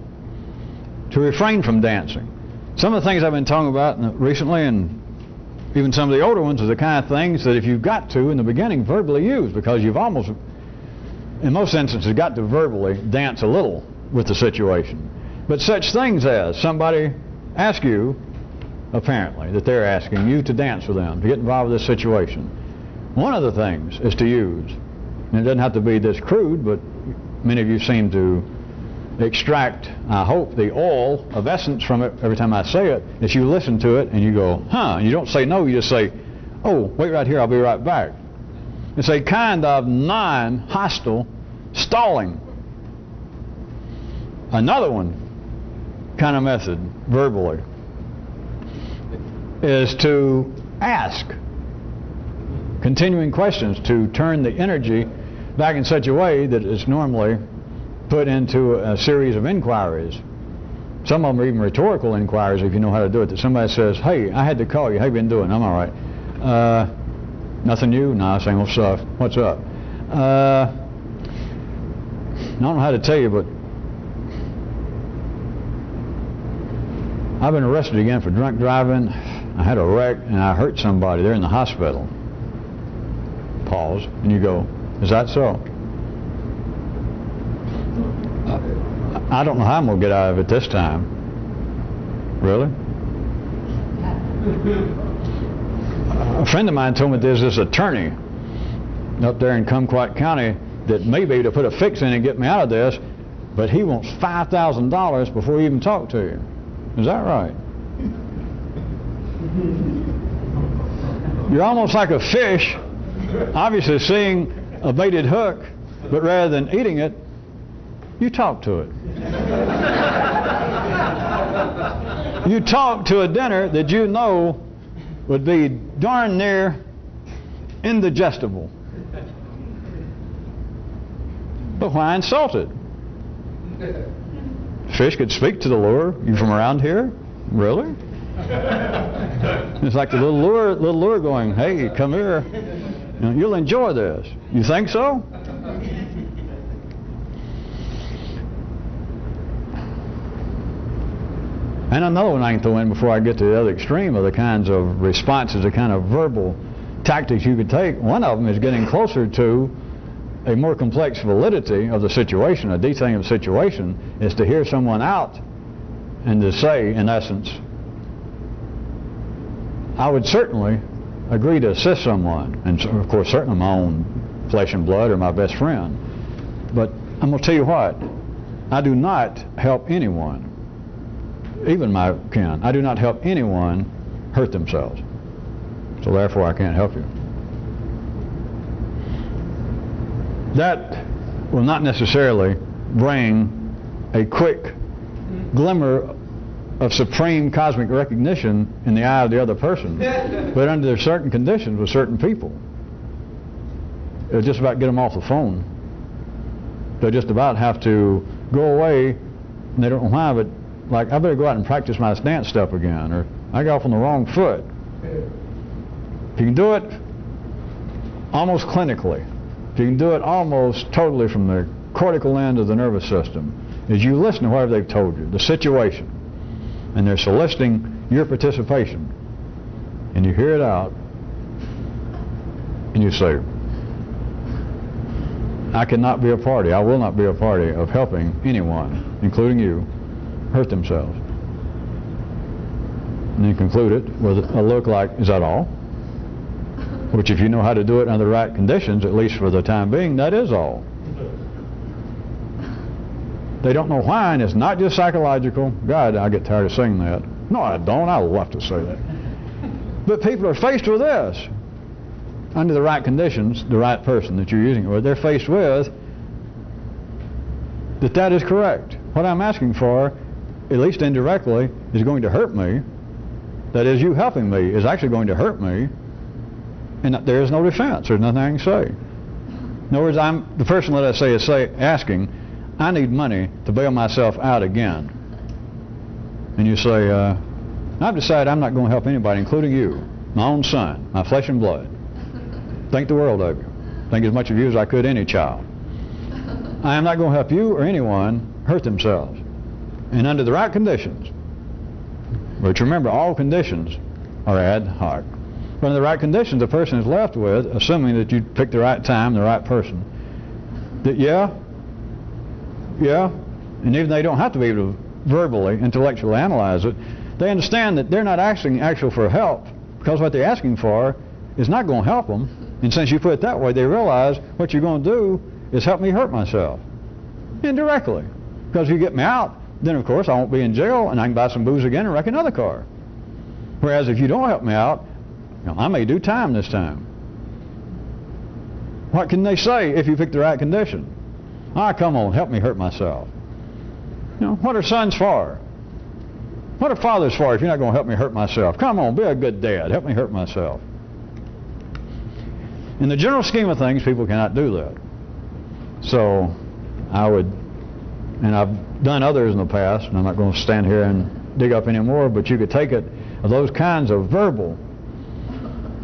A: to refrain from dancing. Some of the things I've been talking about recently, and even some of the older ones, are the kind of things that if you've got to in the beginning verbally use, because you've almost, in most instances, got to verbally dance a little with the situation. But such things as somebody asks you, apparently, that they're asking you to dance with them, to get involved with this situation. One of the things is to use, and it doesn't have to be this crude, but many of you seem to extract, I hope, the oil of essence from it every time I say it, is you listen to it and you go, huh, and you don't say no, you just say, oh, wait right here, I'll be right back. It's a kind of non-hostile stalling. Another one, kind of method, verbally, is to ask continuing questions, to turn the energy back in such a way that it's normally put into a series of inquiries. Some of them are even rhetorical inquiries if you know how to do it. That somebody says, hey, I had to call you. How you been doing? I'm all right. Nothing new? Nah, same old stuff. What's up? I don't know how to tell you, but I've been arrested again for drunk driving. I had a wreck and I hurt somebody. They're in the hospital. Pause. And you go, is that so? I don't know how I'm going to get out of it this time. Really? A friend of mine told me there's this attorney up there in Kumquat County that may be able to put a fix in and get me out of this, but he wants $5,000 before he even talk to you. Is that right? You're almost like a fish, obviously seeing a baited hook, but rather than eating it, you talk to it. You talk to a dinner that you know would be darn near indigestible. But why insult it? Fish could speak to the lure. You from around here? Really? It's like the little lure going, hey, come here. You know, you'll enjoy this. You think so? And another one I can throw in before I get to the other extreme of the kinds of responses, the kind of verbal tactics you could take. One of them is getting closer to a more complex validity of the situation, a detailing of the situation, is to hear someone out and to say, in essence, I would certainly agree to assist someone, and of course certainly my own flesh and blood or my best friend, but I'm going to tell you what, I do not help anyone, even my kin, I do not help anyone hurt themselves, so therefore I can't help you. That will not necessarily bring a quick glimmer of supreme cosmic recognition in the eye of the other person, but under certain conditions with certain people, it'll just about get them off the phone. They'll just about have to go away, and they don't know why, but like, I better go out and practice my stance step again, or I got off on the wrong foot. If you can do it almost clinically, if you can do it almost totally from the cortical end of the nervous system, is you listen to whatever they've told you, the situation, and they're soliciting your participation, and you hear it out, and you say, I cannot be a party, I will not be a party of helping anyone, including you, hurt themselves. And you conclude it with a look like, is that all? Which, if you know how to do it under the right conditions, at least for the time being, that is all. They don't know why, and it's not just psychological. God, I get tired of saying that. No, I don't. I love to say that. But people are faced with this. Under the right conditions, the right person that you're using it with, they're faced with that is correct. What I'm asking for, at least indirectly, is going to hurt me. That is, you helping me is actually going to hurt me. And there is no defense. There's nothing I can say. In other words, the person, let us say, is asking, I need money to bail myself out again. And you say, I've decided I'm not going to help anybody, including you, my own son, my flesh and blood. Think the world of you. Think as much of you as I could any child. I am not going to help you or anyone hurt themselves. And under the right conditions, which remember, all conditions are ad hoc. But under the right conditions, the person is left with, assuming that you picked the right time, the right person, that yeah, and even they don't have to be able to verbally, intellectually analyze it, they understand that they're not asking actually for help, because what they're asking for is not going to help them. And since you put it that way, they realize what you're going to do is help me hurt myself. Indirectly. Because if you get me out, then of course I won't be in jail and I can buy some booze again and wreck another car. Whereas if you don't help me out, I may do time this time. What can they say if you pick the right condition? Come on, help me hurt myself. What are sons for? What are fathers for if you're not going to help me hurt myself? Come on, be a good dad. Help me hurt myself. In the general scheme of things, people cannot do that. So I would, and I've done others in the past, and I'm not going to stand here and dig up any more, but you could take it of those kinds of verbal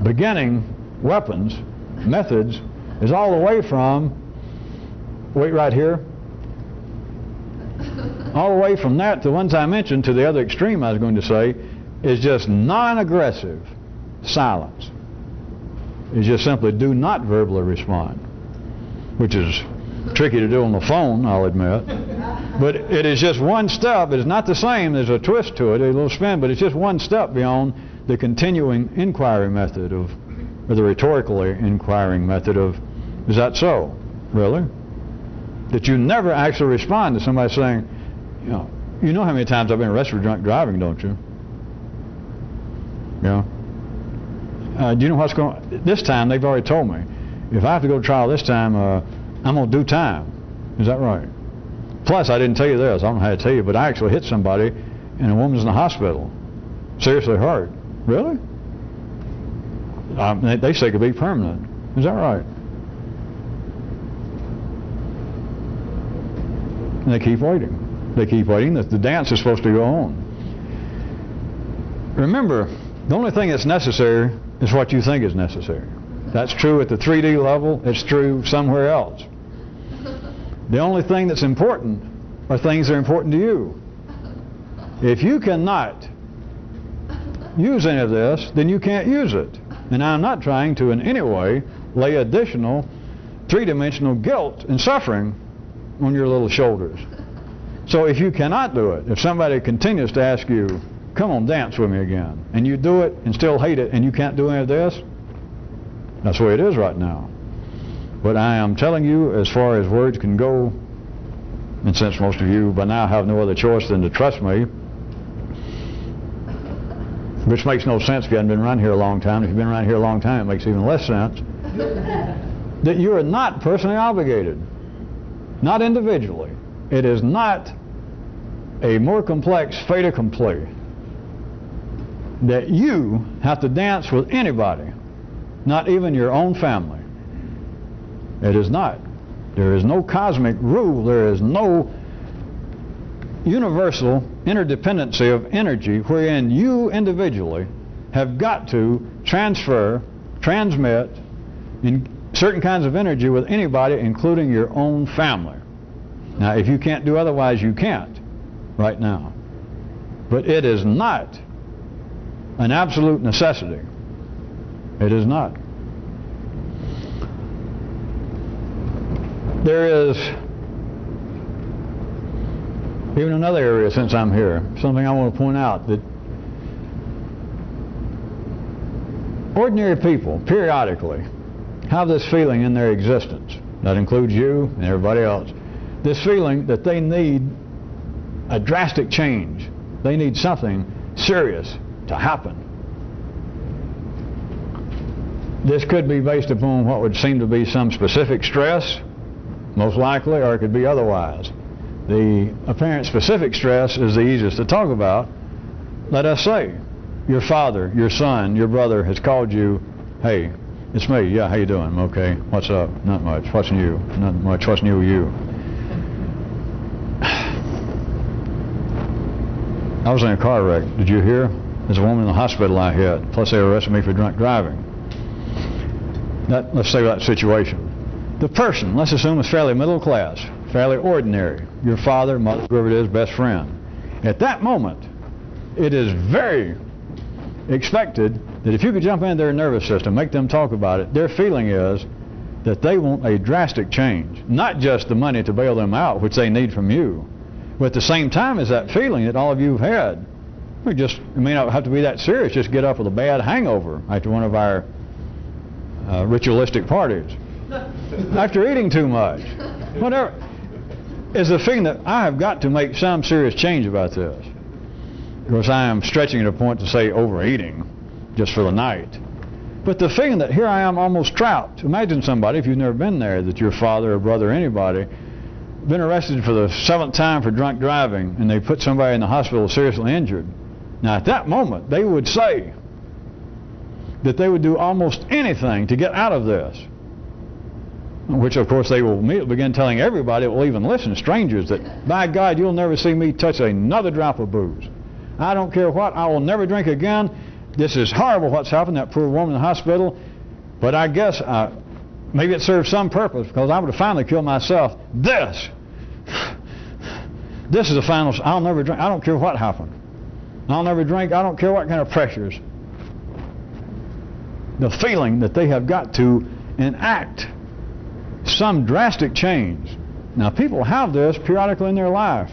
A: beginning weapons, methods, is all the way from, wait right here, all the way from that to the ones I mentioned to the other extreme I was going to say, is just non-aggressive silence. Is just simply do not verbally respond, which is tricky to do on the phone, I'll admit. But it is just one step. It is not the same. There's a twist to it, a little spin, but it's just one step beyond the continuing inquiry method of, or the rhetorically inquiring method of, is that so? Really? That you never actually respond to somebody saying, you know how many times I've been arrested for drunk driving, don't you? Do you know what's going on? This time, they've already told me, if I have to go to trial this time, I'm going to do time. Is that right? Plus, I didn't tell you this. I don't know how to tell you, but I actually hit somebody, and a woman's in the hospital. Seriously hurt. Really? They say it could be permanent. Is that right? And they keep waiting. They keep waiting. The dance is supposed to go on. Remember, the only thing that's necessary is what you think is necessary. That's true at the 3D level. It's true somewhere else. The only thing that's important are things that are important to you. If you cannot use any of this, then you can't use it. And I'm not trying to in any way lay additional three-dimensional guilt and suffering on your little shoulders. So if you cannot do it, if somebody continues to ask you, come on, dance with me again, and you do it and still hate it and you can't do any of this, that's the way it is right now. But I am telling you, as far as words can go, and since most of you by now have no other choice than to trust me, which makes no sense if you haven't been around here a long time. If you've been around here a long time, it makes even less sense. That you are not personally obligated, not individually. It is not a more complex fait accompli that you have to dance with anybody, not even your own family. It is not. There is no cosmic rule. There is no universal interdependency of energy wherein you individually have got to transmit in certain kinds of energy with anybody, including your own family. Now, if you can't do otherwise, you can't right now. But it is not an absolute necessity. It is not. There is even another area, since I'm here, something I want to point out, that ordinary people periodically have this feeling in their existence, that includes you and everybody else, this feeling that they need a drastic change. They need something serious to happen. This could be based upon what would seem to be some specific stress, most likely, or it could be otherwise. The apparent specific stress is the easiest to talk about. Let us say your father, your son, your brother has called you, hey, it's me, yeah, how you doing? I'm okay. What's up? Not much. What's new? Not much. What's new with you? I was in a car wreck. Did you hear? There's a woman in the hospital I hit. Plus they arrested me for drunk driving. Let's say that situation. The person, let's assume, is fairly middle class, fairly ordinary. Your father, mother, whoever it is, best friend. At that moment, it is very expected that if you could jump into their nervous system, make them talk about it, their feeling is that they want a drastic change. Not just the money to bail them out, which they need from you, but at the same time as that feeling that all of you have had. It may not have to be that serious, just get up with a bad hangover after one of our ritualistic parties. After eating too much. Whatever. Is the feeling that I have got to make some serious change about this. Of course, I am stretching it a point to say overeating just for the night. But the feeling that here I am almost trapped. Imagine somebody, if you've never been there, that your father or brother or anybody been arrested for the 7th time for drunk driving, and they put somebody in the hospital seriously injured. Now at that moment, they would say that they would do almost anything to get out of this. Which of course they will immediately begin telling everybody that will even listen, strangers, that by God, you'll never see me touch another drop of booze. I don't care what, I will never drink again. This is horrible what's happened, that poor woman in the hospital. But I guess maybe it serves some purpose, because I would have finally killed myself. This is the final. I'll never drink. I don't care what happened. I'll never drink. I don't care what kind of pressures. The feeling that they have got to enact some drastic change. Now people have this periodically in their life.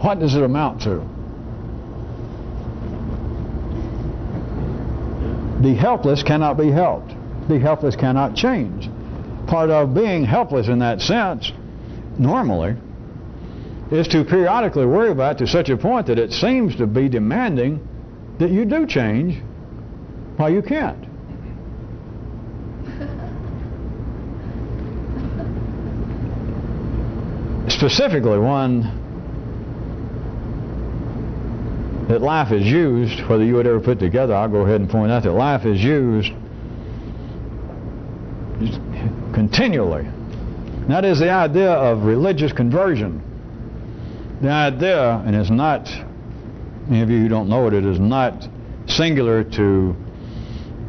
A: What does it amount to? The helpless cannot be helped. The helpless cannot change. Part of being helpless in that sense, normally, is to periodically worry about it to such a point that it seems to be demanding that you do change while you can't. Specifically one that life is used, whether you would ever put together, I'll go ahead and point out that life is used continually. And that is the idea of religious conversion. The idea, and it's not, any of you who don't know it, it is not singular to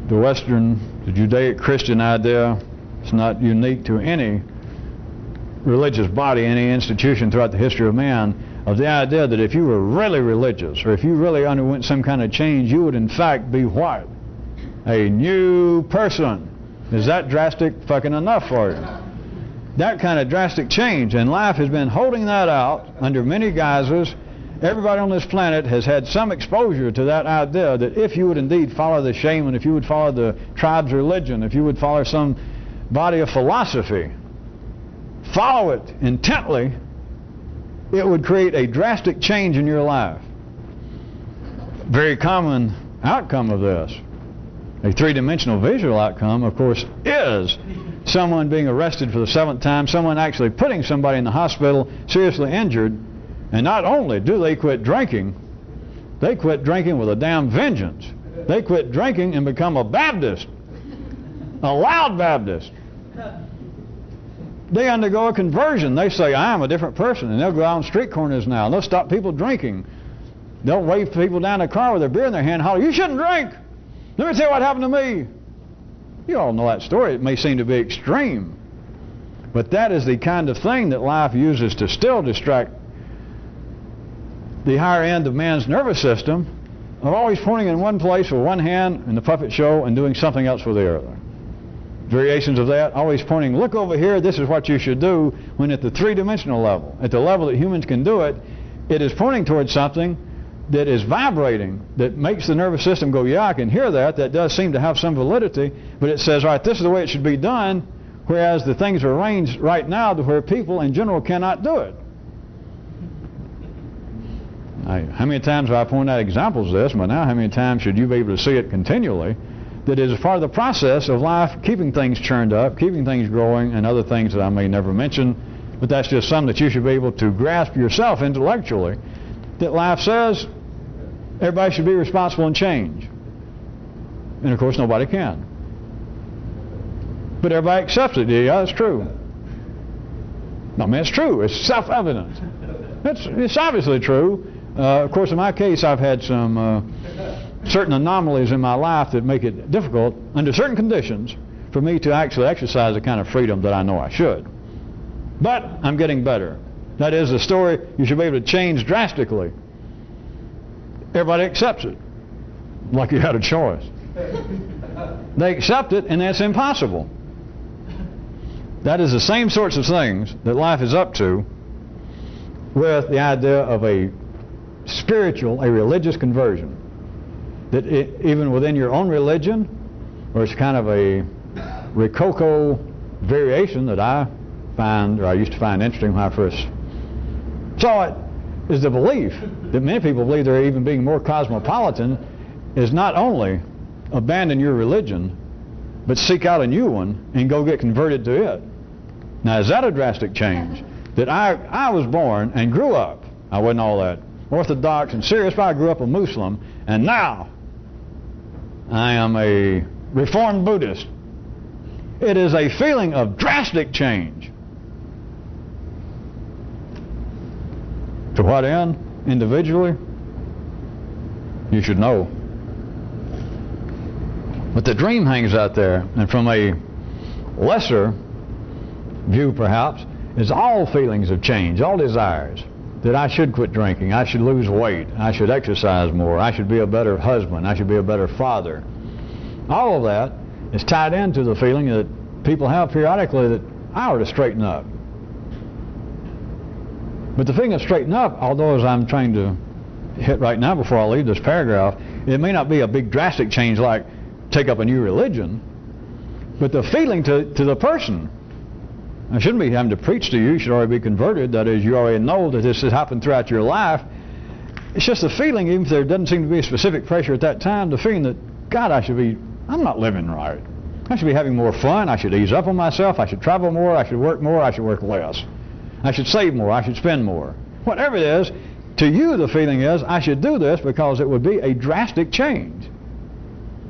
A: the Western, the Judaic-Christian idea. It's not unique to any religious body, any institution throughout the history of man, of the idea that if you were really religious, or if you really underwent some kind of change, you would in fact be what? A new person. Is that drastic fucking enough for you? That kind of drastic change. And life has been holding that out under many guises. Everybody on this planet has had some exposure to that idea that if you would indeed follow the shaman, if you would follow the tribe's religion, if you would follow some body of philosophy, follow it intently, it would create a drastic change in your life. Very common outcome of this, a three-dimensional visual outcome, of course, is someone being arrested for the 7th time, someone actually putting somebody in the hospital seriously injured, and not only do they quit drinking, they quit drinking with a damn vengeance. They quit drinking and become a Baptist, a loud Baptist. They undergo a conversion. They say, I am a different person. And they'll go out on street corners now. And they'll stop people drinking. They'll wave people down the car with their beer in their hand and holler, you shouldn't drink. Let me tell you what happened to me. You all know that story. It may seem to be extreme. But that is the kind of thing that life uses to still distract the higher end of man's nervous system, of always pointing in one place with one hand in the puppet show and doing something else with the other. Variations of that, always pointing, look over here, this is what you should do, when at the three-dimensional level, at the level that humans can do it, it is pointing towards something that is vibrating, that makes the nervous system go, yeah, I can hear that, that does seem to have some validity, but it says, all right, this is the way it should be done, whereas the things are arranged right now to where people in general cannot do it. How many times have I pointed out examples of this, but now how many times should you be able to see it continually? That is part of the process of life, keeping things churned up, keeping things growing, and other things that I may never mention, but that's just something that you should be able to grasp yourself intellectually, that life says everybody should be responsible and change. And of course nobody can. But everybody accepts it. Yeah, it's true. No, I mean, it's true. It's self-evident. It's obviously true. Of course, in my case, I've had some certain anomalies in my life that make it difficult, under certain conditions, for me to actually exercise the kind of freedom that I know I should. But I'm getting better. That is the story. You should be able to change drastically. Everybody accepts it, like you had a choice. They accept it, and that's impossible. That is the same sorts of things that life is up to with the idea of a spiritual, a religious conversion. That even within your own religion, or it's kind of a Rococo variation that I find, or I used to find interesting when I first saw it, is the belief that many people believe they're even being more cosmopolitan, is not only abandon your religion, but seek out a new one and go get converted to it. Now, is that a drastic change? That I was born and grew up, I wasn't all that orthodox and serious, but I grew up a Muslim, and now I am a Reformed Buddhist. It is a feeling of drastic change. To what end? Individually? You should know. But the dream hangs out there, and from a lesser view perhaps, is all feelings of change, all desires. That I should quit drinking, I should lose weight, I should exercise more, I should be a better husband, I should be a better father. All of that is tied into the feeling that people have periodically that I ought to straighten up. But the thing of straighten up, although as I'm trying to hit right now before I leave this paragraph, it may not be a big drastic change like take up a new religion, but the feeling to the person. I shouldn't be having to preach to you. You should already be converted. That is, you already know that this has happened throughout your life. It's just a feeling, even if there doesn't seem to be a specific pressure at that time, the feeling that, God, I'm not living right. I should be having more fun. I should ease up on myself. I should travel more. I should work more. I should work less. I should save more. I should spend more. Whatever it is, to you the feeling is, I should do this because it would be a drastic change.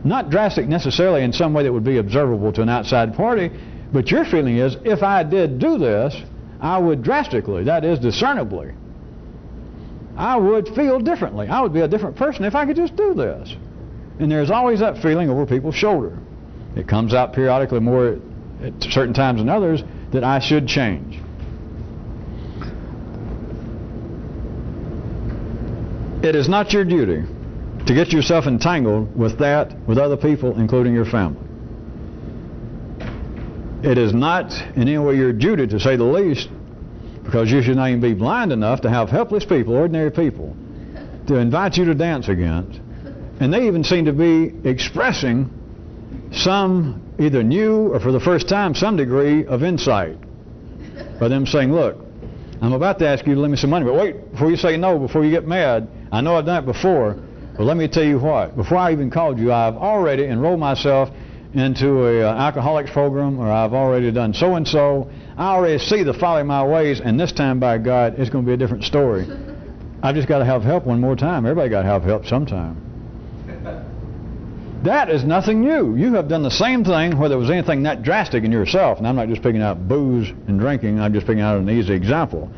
A: Not drastic necessarily in some way that would be observable to an outside party, but your feeling is, if I did do this, I would drastically, that is discernibly, I would feel differently. I would be a different person if I could just do this. And there's always that feeling over people's shoulder. It comes out periodically more at certain times than others that I should change. It is not your duty to get yourself entangled with that, with other people, including your family. It is not in any way your duty, to say the least, because you should not even be blind enough to have helpless people, ordinary people, to invite you to dance against. And they even seem to be expressing some, either new or for the first time, some degree of insight. By them saying, look, I'm about to ask you to lend me some money, but wait, before you say no, before you get mad, I know I've done it before, but let me tell you what. Before I even called you, I've already enrolled myself into an alcoholics program, or I've already done so-and-so. I already see the folly of my ways, and this time, by God, it's going to be a different story. I've just got to have help one more time. Everybody got to have help sometime. That is nothing new. You have done the same thing, whether it was anything that drastic in yourself. And I'm not just picking out booze and drinking. I'm just picking out an easy example.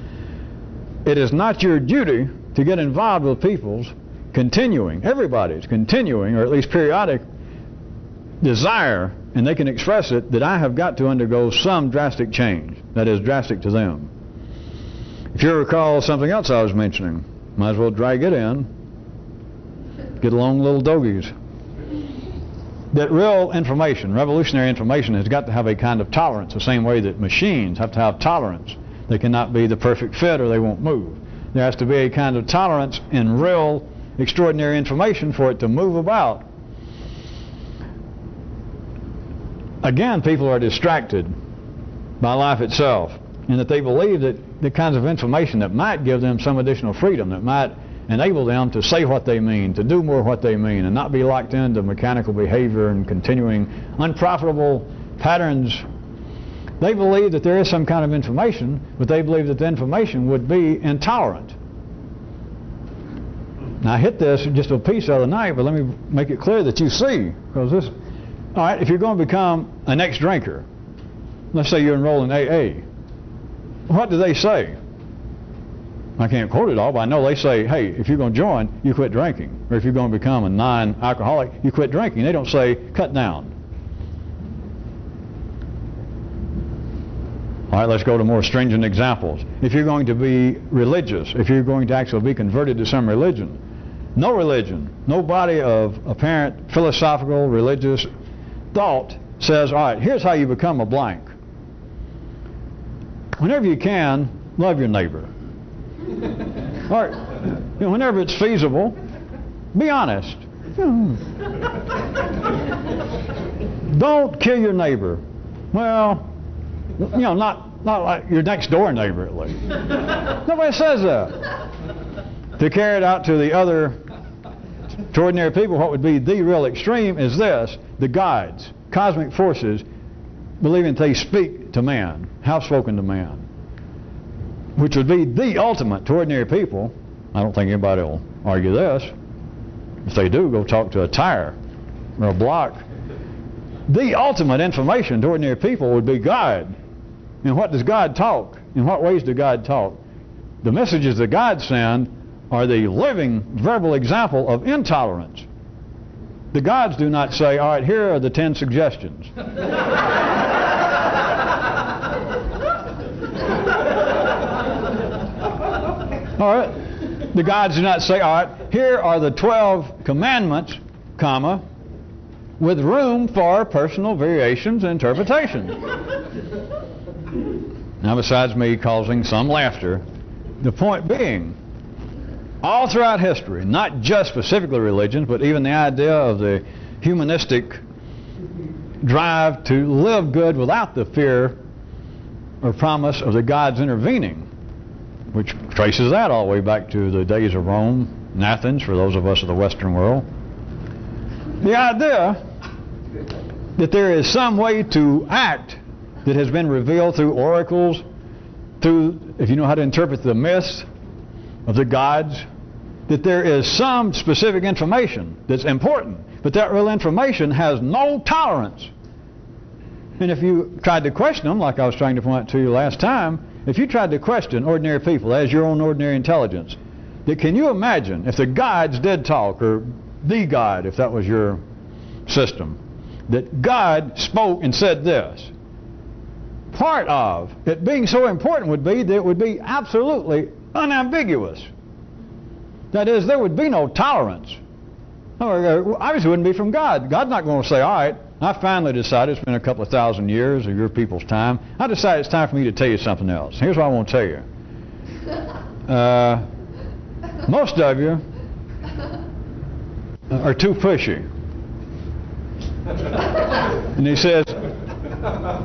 A: It is not your duty to get involved with people's continuing, everybody's continuing, or at least periodic desire, and they can express it, that I have got to undergo some drastic change that is drastic to them. If you recall something else I was mentioning, might as well drag it in. Get along, little doggies. That real information, revolutionary information, has got to have a kind of tolerance, the same way that machines have to have tolerance. They cannot be the perfect fit or they won't move. There has to be a kind of tolerance in real extraordinary information for it to move about. Again, people are distracted by life itself, in that they believe that the kinds of information that might give them some additional freedom, that might enable them to say what they mean, to do more what they mean, and not be locked into mechanical behavior and continuing unprofitable patterns. They believe that there is some kind of information, but they believe that the information would be intolerant. Now, I hit this just a piece the other night, but let me make it clear that you see, because this, all right, if you're going to become an ex-drinker, let's say you enroll in AA, what do they say? I can't quote it all, but I know they say, hey, if you're going to join, you quit drinking. Or if you're going to become a non-alcoholic, you quit drinking. They don't say, cut down. All right, let's go to more stringent examples. If you're going to be religious, if you're going to actually be converted to some religion, no body of apparent philosophical, religious thought says, all right, here's how you become a blank. Whenever you can, love your neighbor. Or, whenever it's feasible, be honest. Don't kill your neighbor. Well, not like your next door neighbor, at least. Nobody says that. To carry it out to the other, to ordinary people, what would be the real extreme is this: the guides, cosmic forces, believing they speak to man, have spoken to man, which would be the ultimate to ordinary people. I don't think anybody will argue this. If they do, go talk to a tire or a block. The ultimate information to ordinary people would be God. And what does God talk? In what ways does God talk? The messages that God sends are the living verbal example of intolerance. The gods do not say, all right, here are the 10 suggestions. All right. The gods do not say, all right, here are the 12 commandments, comma, with room for personal variations and interpretations. Now, besides me causing some laughter, the point being, all throughout history, not just specifically religions, but even the idea of the humanistic drive to live good without the fear or promise of the gods intervening, which traces that all the way back to the days of Rome and Athens, for those of us of the Western world. The idea that there is some way to act that has been revealed through oracles, through, if you know how to interpret the myths of the gods, that there is some specific information that's important, but that real information has no tolerance. And if you tried to question them, like I was trying to point out to you last time, if you tried to question ordinary people as your own ordinary intelligence, that can you imagine if the gods did talk, or the God, if that was your system, that God spoke and said this? Part of it being so important would be that it would be absolutely unambiguous. That is, there would be no tolerance. Obviously it wouldn't be from God. God's not going to say, all right, I finally decided, it's been a couple of thousand years of your people's time, I decided it's time for me to tell you something else. Here's what I want to tell you. Most of you are too pushy. And he says,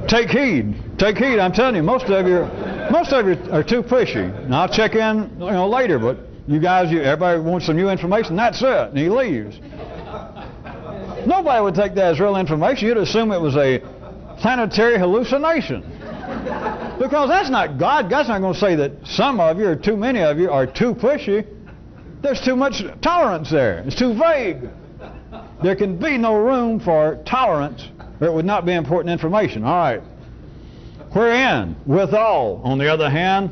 A: take heed. Take heed. I'm telling you, most of you are too pushy. And I'll check in, later, but you guys, everybody wants some new information. That's it. And he leaves. Nobody would take that as real information. You'd assume it was a planetary hallucination. Because that's not God. God's not going to say that some of you or too many of you are too pushy. There's too much tolerance there. It's too vague. There can be no room for tolerance, or it would not be important information. All right. Wherein, withal, on the other hand,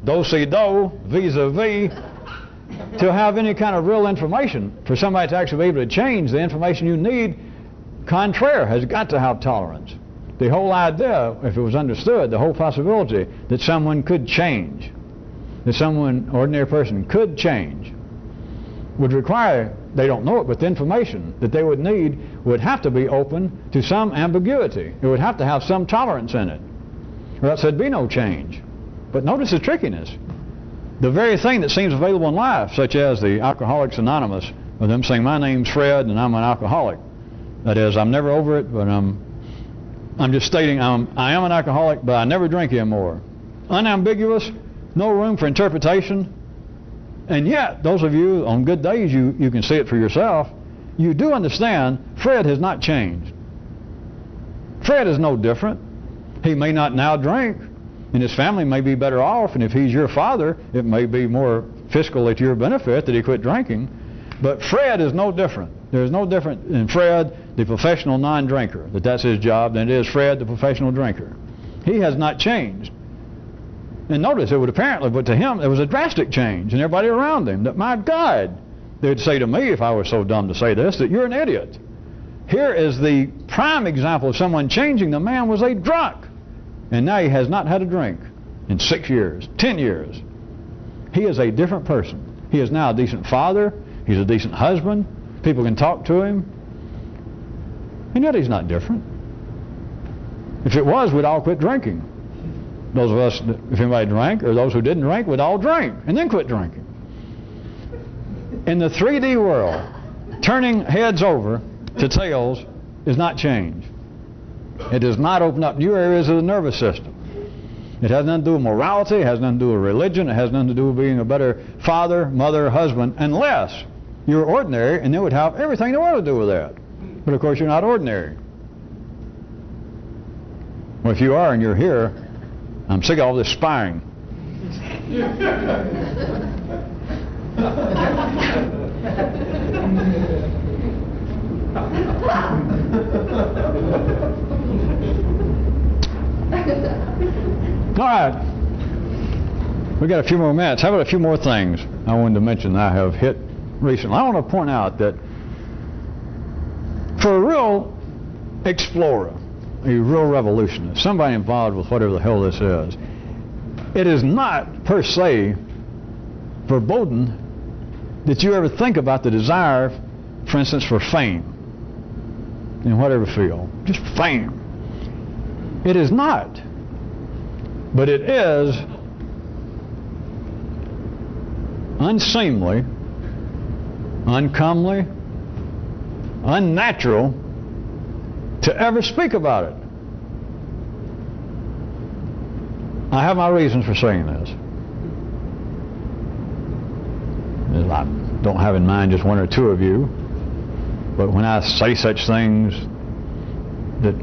A: do-si-do, vis-a-vis, to have any kind of real information, for somebody to actually be able to change the information you need, contraire has got to have tolerance. The whole idea, if it was understood, the whole possibility that someone could change, that someone, ordinary person, could change, would require, they don't know it, but the information that they would need would have to be open to some ambiguity. It would have to have some tolerance in it, or else there'd be no change. But notice the trickiness. The very thing that seems available in life, such as the Alcoholics Anonymous, with them saying, my name's Fred and I'm an alcoholic. That is, I'm never over it, but I'm just stating I am an alcoholic, but I never drink anymore. Unambiguous, no room for interpretation. And yet, those of you, on good days, you can see it for yourself. You do understand Fred has not changed. Fred is no different. He may not now drink, and his family may be better off, and if he's your father, it may be more fiscally to your benefit that he quit drinking. But Fred is no different. There's no different in Fred, the professional non-drinker, that's his job, than it is Fred, the professional drinker. He has not changed. And notice, it would apparently, but to him, there was a drastic change, and everybody around him, that, my God, they'd say to me, if I was so dumb to say this, that you're an idiot. Here is the prime example of someone changing. The man was a drunk, and now he has not had a drink in 6 years, 10 years. He is a different person. He is now a decent father. He's a decent husband. People can talk to him. And yet he's not different. If it was, we'd all quit drinking. Those of us, if anybody drank, or those who didn't drink, would all drink and then quit drinking. In the 3D world, turning heads over to tails is not change. It does not open up new areas of the nervous system. It has nothing to do with morality, it has nothing to do with religion, it has nothing to do with being a better father, mother, husband, unless you're ordinary, and it would have everything in the world to do with that. But of course you're not ordinary. Well, if you are and you're here, I'm sick of all this spying. All right. We got a few more minutes. How about a few more things I wanted to mention that I have hit recently? I want to point out that for a real explorer, a real revolutionist, somebody involved with whatever the hell this is, it is not per se verboten that you ever think about the desire, for instance, for fame in whatever field. Just fame. It is not. But it is unseemly, uncomely, unnatural to ever speak about it. I have my reasons for saying this. I don't have in mind just one or two of you, but when I say such things that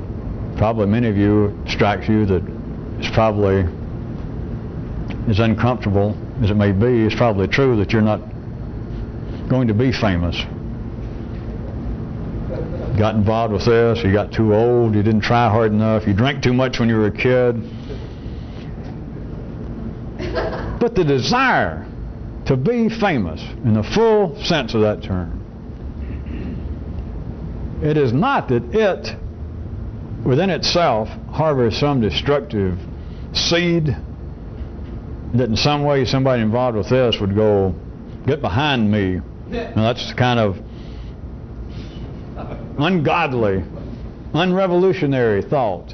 A: probably many of you strikes you that it's probably as uncomfortable as it may be, it's probably true that you're not going to be famous. Got involved with this, you got too old, you didn't try hard enough, you drank too much when you were a kid. But the desire to be famous in the full sense of that term, it is not that it within itself harbors some destructive seed that in some way somebody involved with this would go get behind me. Now, that's kind of ungodly, unrevolutionary thought.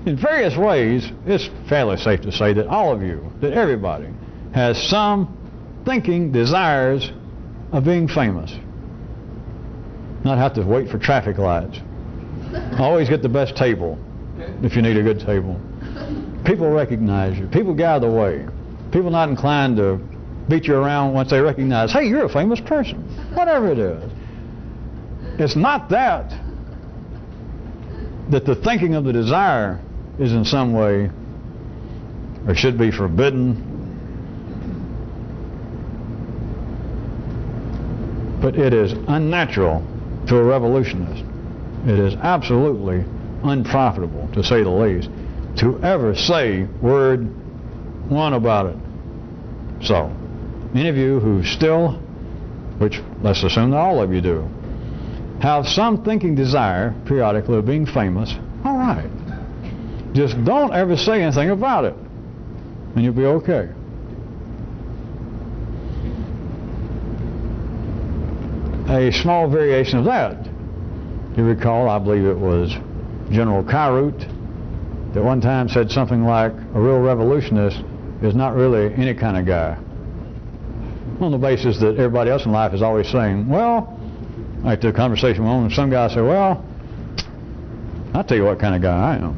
A: In various ways, it's fairly safe to say that all of you, that everybody, has some thinking desires of being famous. Not have to wait for traffic lights. Always get the best table if you need a good table. People recognize you. People get out of the way. People not inclined to beat you around once they recognize, hey, you're a famous person. Whatever it is. It's not that the thinking of the desire is in some way or should be forbidden. But it is unnatural to a revolutionist. It is absolutely unprofitable, to say the least, to ever say word one about it. So, any of you who still, which let's assume that all of you do, have some thinking desire periodically of being famous, all right. Just don't ever say anything about it, and you'll be okay. A small variation of that, you recall, I believe it was General Kyrut that one time said something like, a real revolutionist is not really any kind of guy. On the basis that everybody else in life is always saying, well, like the conversation went on, and some guy said, well, I'll tell you what kind of guy I am.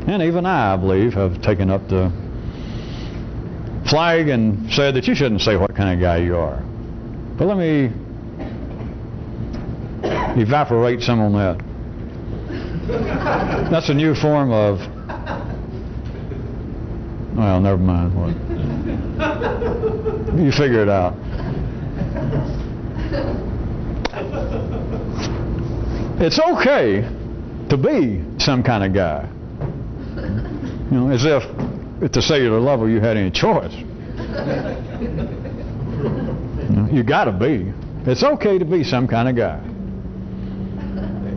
A: And even I believe, have taken up the flag and said that you shouldn't say what kind of guy you are. But let me evaporate some on that. That's a new form of, well, never mind. What? You figure it out. It's okay to be some kind of guy. You know, as if at the cellular level you had any choice. You gotta be. It's okay to be some kind of guy.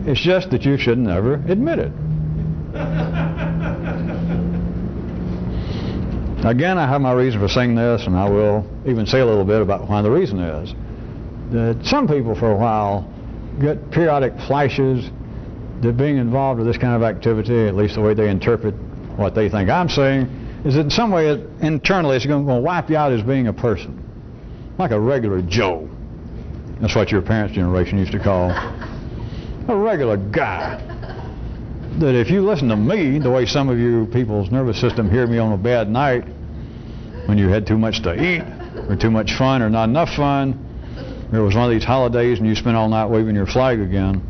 A: It's just that you should never admit it. Again, I have my reason for saying this, and I will even say a little bit about why the reason is. That some people for a while get periodic flashes that being involved with this kind of activity, at least the way they interpret what they think I'm saying, is that in some way internally it's going to wipe you out as being a person. Like a regular Joe. That's what your parents' generation used to call a regular guy. That if you listen to me, the way some of you people's nervous system hear me on a bad night, when you had too much to eat, or too much fun, or not enough fun, or it was one of these holidays and you spent all night waving your flag again.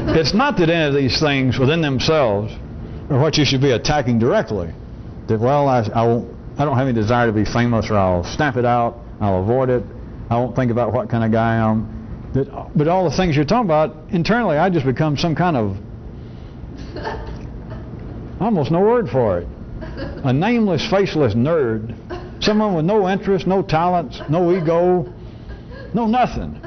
A: It's not that any of these things within themselves are what you should be attacking directly. That, well, I don't have any desire to be famous, or I'll stamp it out, I'll avoid it, I won't think about what kind of guy I am. But all the things you're talking about, internally I just become some kind of, almost no word for it, a nameless, faceless nerd. Someone with no interest, no talents, no ego, no nothing.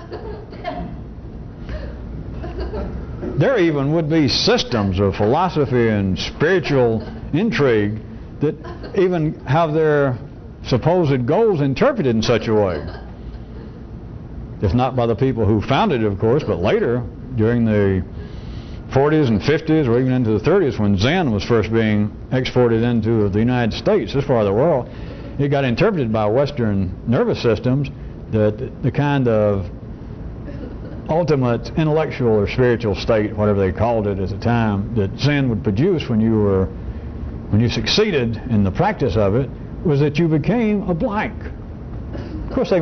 A: There even would be systems of philosophy and spiritual intrigue that even have their supposed goals interpreted in such a way. If not by the people who founded it, of course, but later, during the 40s and 50s, or even into the 30s, when Zen was first being exported into the United States, this part of the world, it got interpreted by Western nervous systems that the kind of ultimate intellectual or spiritual state, whatever they called it at the time, that Zen would produce when you succeeded in the practice of it, was that you became a blank. Of course, they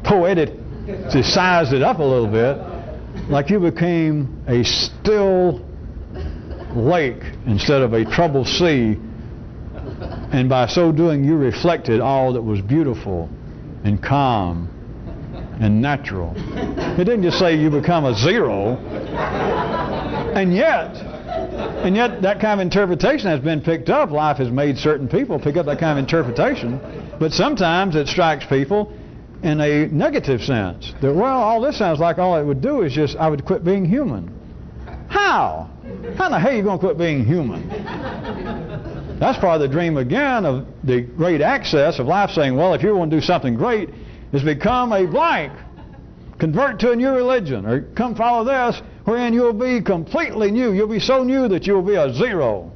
A: poeticized it up a little bit, like you became a still lake instead of a troubled sea, and by so doing you reflected all that was beautiful and calm and natural. It didn't just say you become a zero. And yet that kind of interpretation has been picked up. Life has made certain people pick up that kind of interpretation. But sometimes it strikes people in a negative sense. That, well, all this sounds like all it would do is just, I would quit being human. How? How in the hell are you going to quit being human? That's part of the dream again of the great access of life, saying, well, if you want to do something great, is become a blank. Convert to a new religion, or come follow this, wherein you'll be completely new. You'll be so new that you'll be a zero.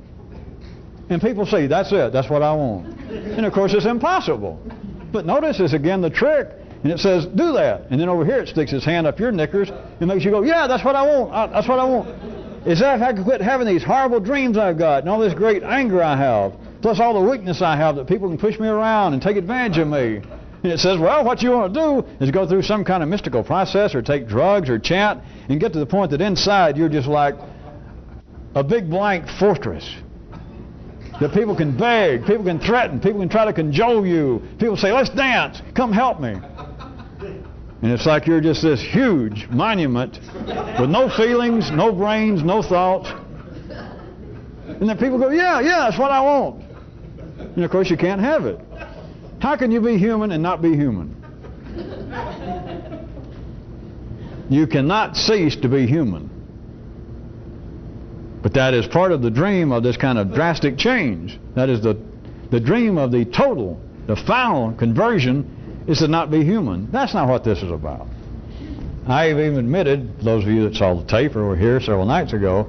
A: And people say, that's it, that's what I want. And of course it's impossible. But notice it's again the trick, and it says, do that. And then over here it sticks its hand up your knickers and makes you go, yeah, that's what I want, that's what I want. Is that if I could quit having these horrible dreams I've got, and all this great anger I have, plus all the weakness I have that people can push me around and take advantage of me. And it says, well, what you want to do is go through some kind of mystical process or take drugs or chant and get to the point that inside you're just like a big blank fortress. That people can beg, people can threaten, people can try to cajole you. People say, let's dance, come help me. And it's like you're just this huge monument with no feelings, no brains, no thoughts. And then people go, yeah, that's what I want. And of course you can't have it. How can you be human and not be human? You cannot cease to be human. But that is part of the dream of this kind of drastic change. That is the dream of the total, the final conversion is to not be human. That's not what this is about. I have even admitted, those of you that saw the tape or were here several nights ago,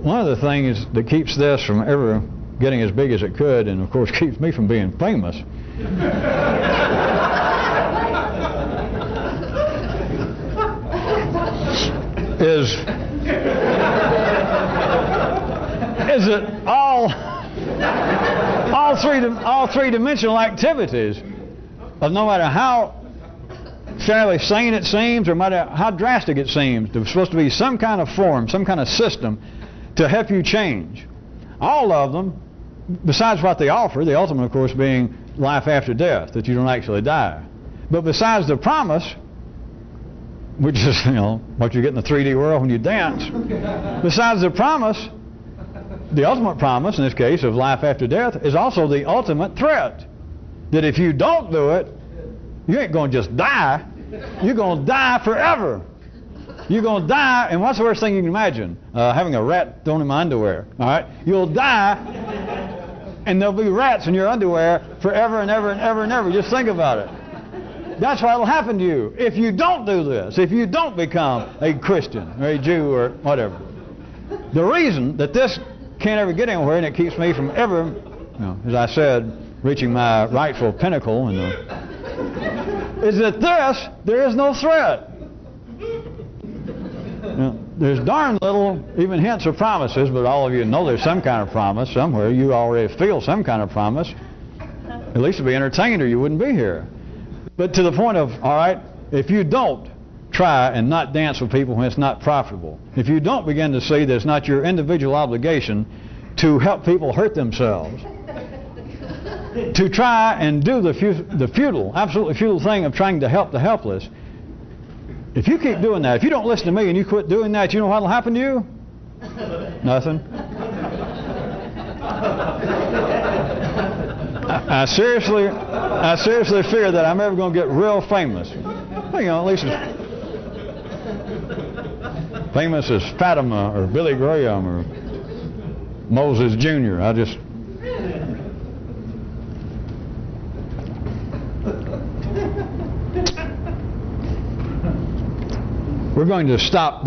A: one of the things that keeps this from ever getting as big as it could, and of course keeps me from being famous, is that all three-dimensional activities of no matter how fairly sane it seems or no matter how drastic it seems, there's supposed to be some kind of form, some kind of system to help you change. All of them, besides what they offer, the ultimate of course being life after death, that you don't actually die. But besides the promise, which is, what you get in the 3D world when you dance, besides the promise, the ultimate promise, in this case, of life after death, is also the ultimate threat. That if you don't do it, you ain't going to just die. You're going to die forever. You're going to die, and what's the worst thing you can imagine? Having a rat thrown in my underwear. All right? You'll die, and there'll be rats in your underwear forever and ever and ever and ever. Just think about it. That's what will happen to you if you don't do this, if you don't become a Christian or a Jew or whatever. The reason that this can't ever get anywhere, and it keeps me from ever, as I said, reaching my rightful pinnacle, is that there is no threat. There's darn little, even hints of promises, but all of you know there's some kind of promise somewhere. You already feel some kind of promise, at least to be entertained, or you wouldn't be here. But to the point of, all right, if you don't try and not dance with people when it's not profitable, if you don't begin to see that it's not your individual obligation to help people hurt themselves, to try and do the futile, absolutely futile thing of trying to help the helpless, if you keep doing that, if you don't listen to me and you quit doing that, you know what will happen to you? Nothing. I seriously fear that I'm ever going to get real famous. Well, at least as famous as Fatima or Billy Graham or Moses Jr. We're going to stop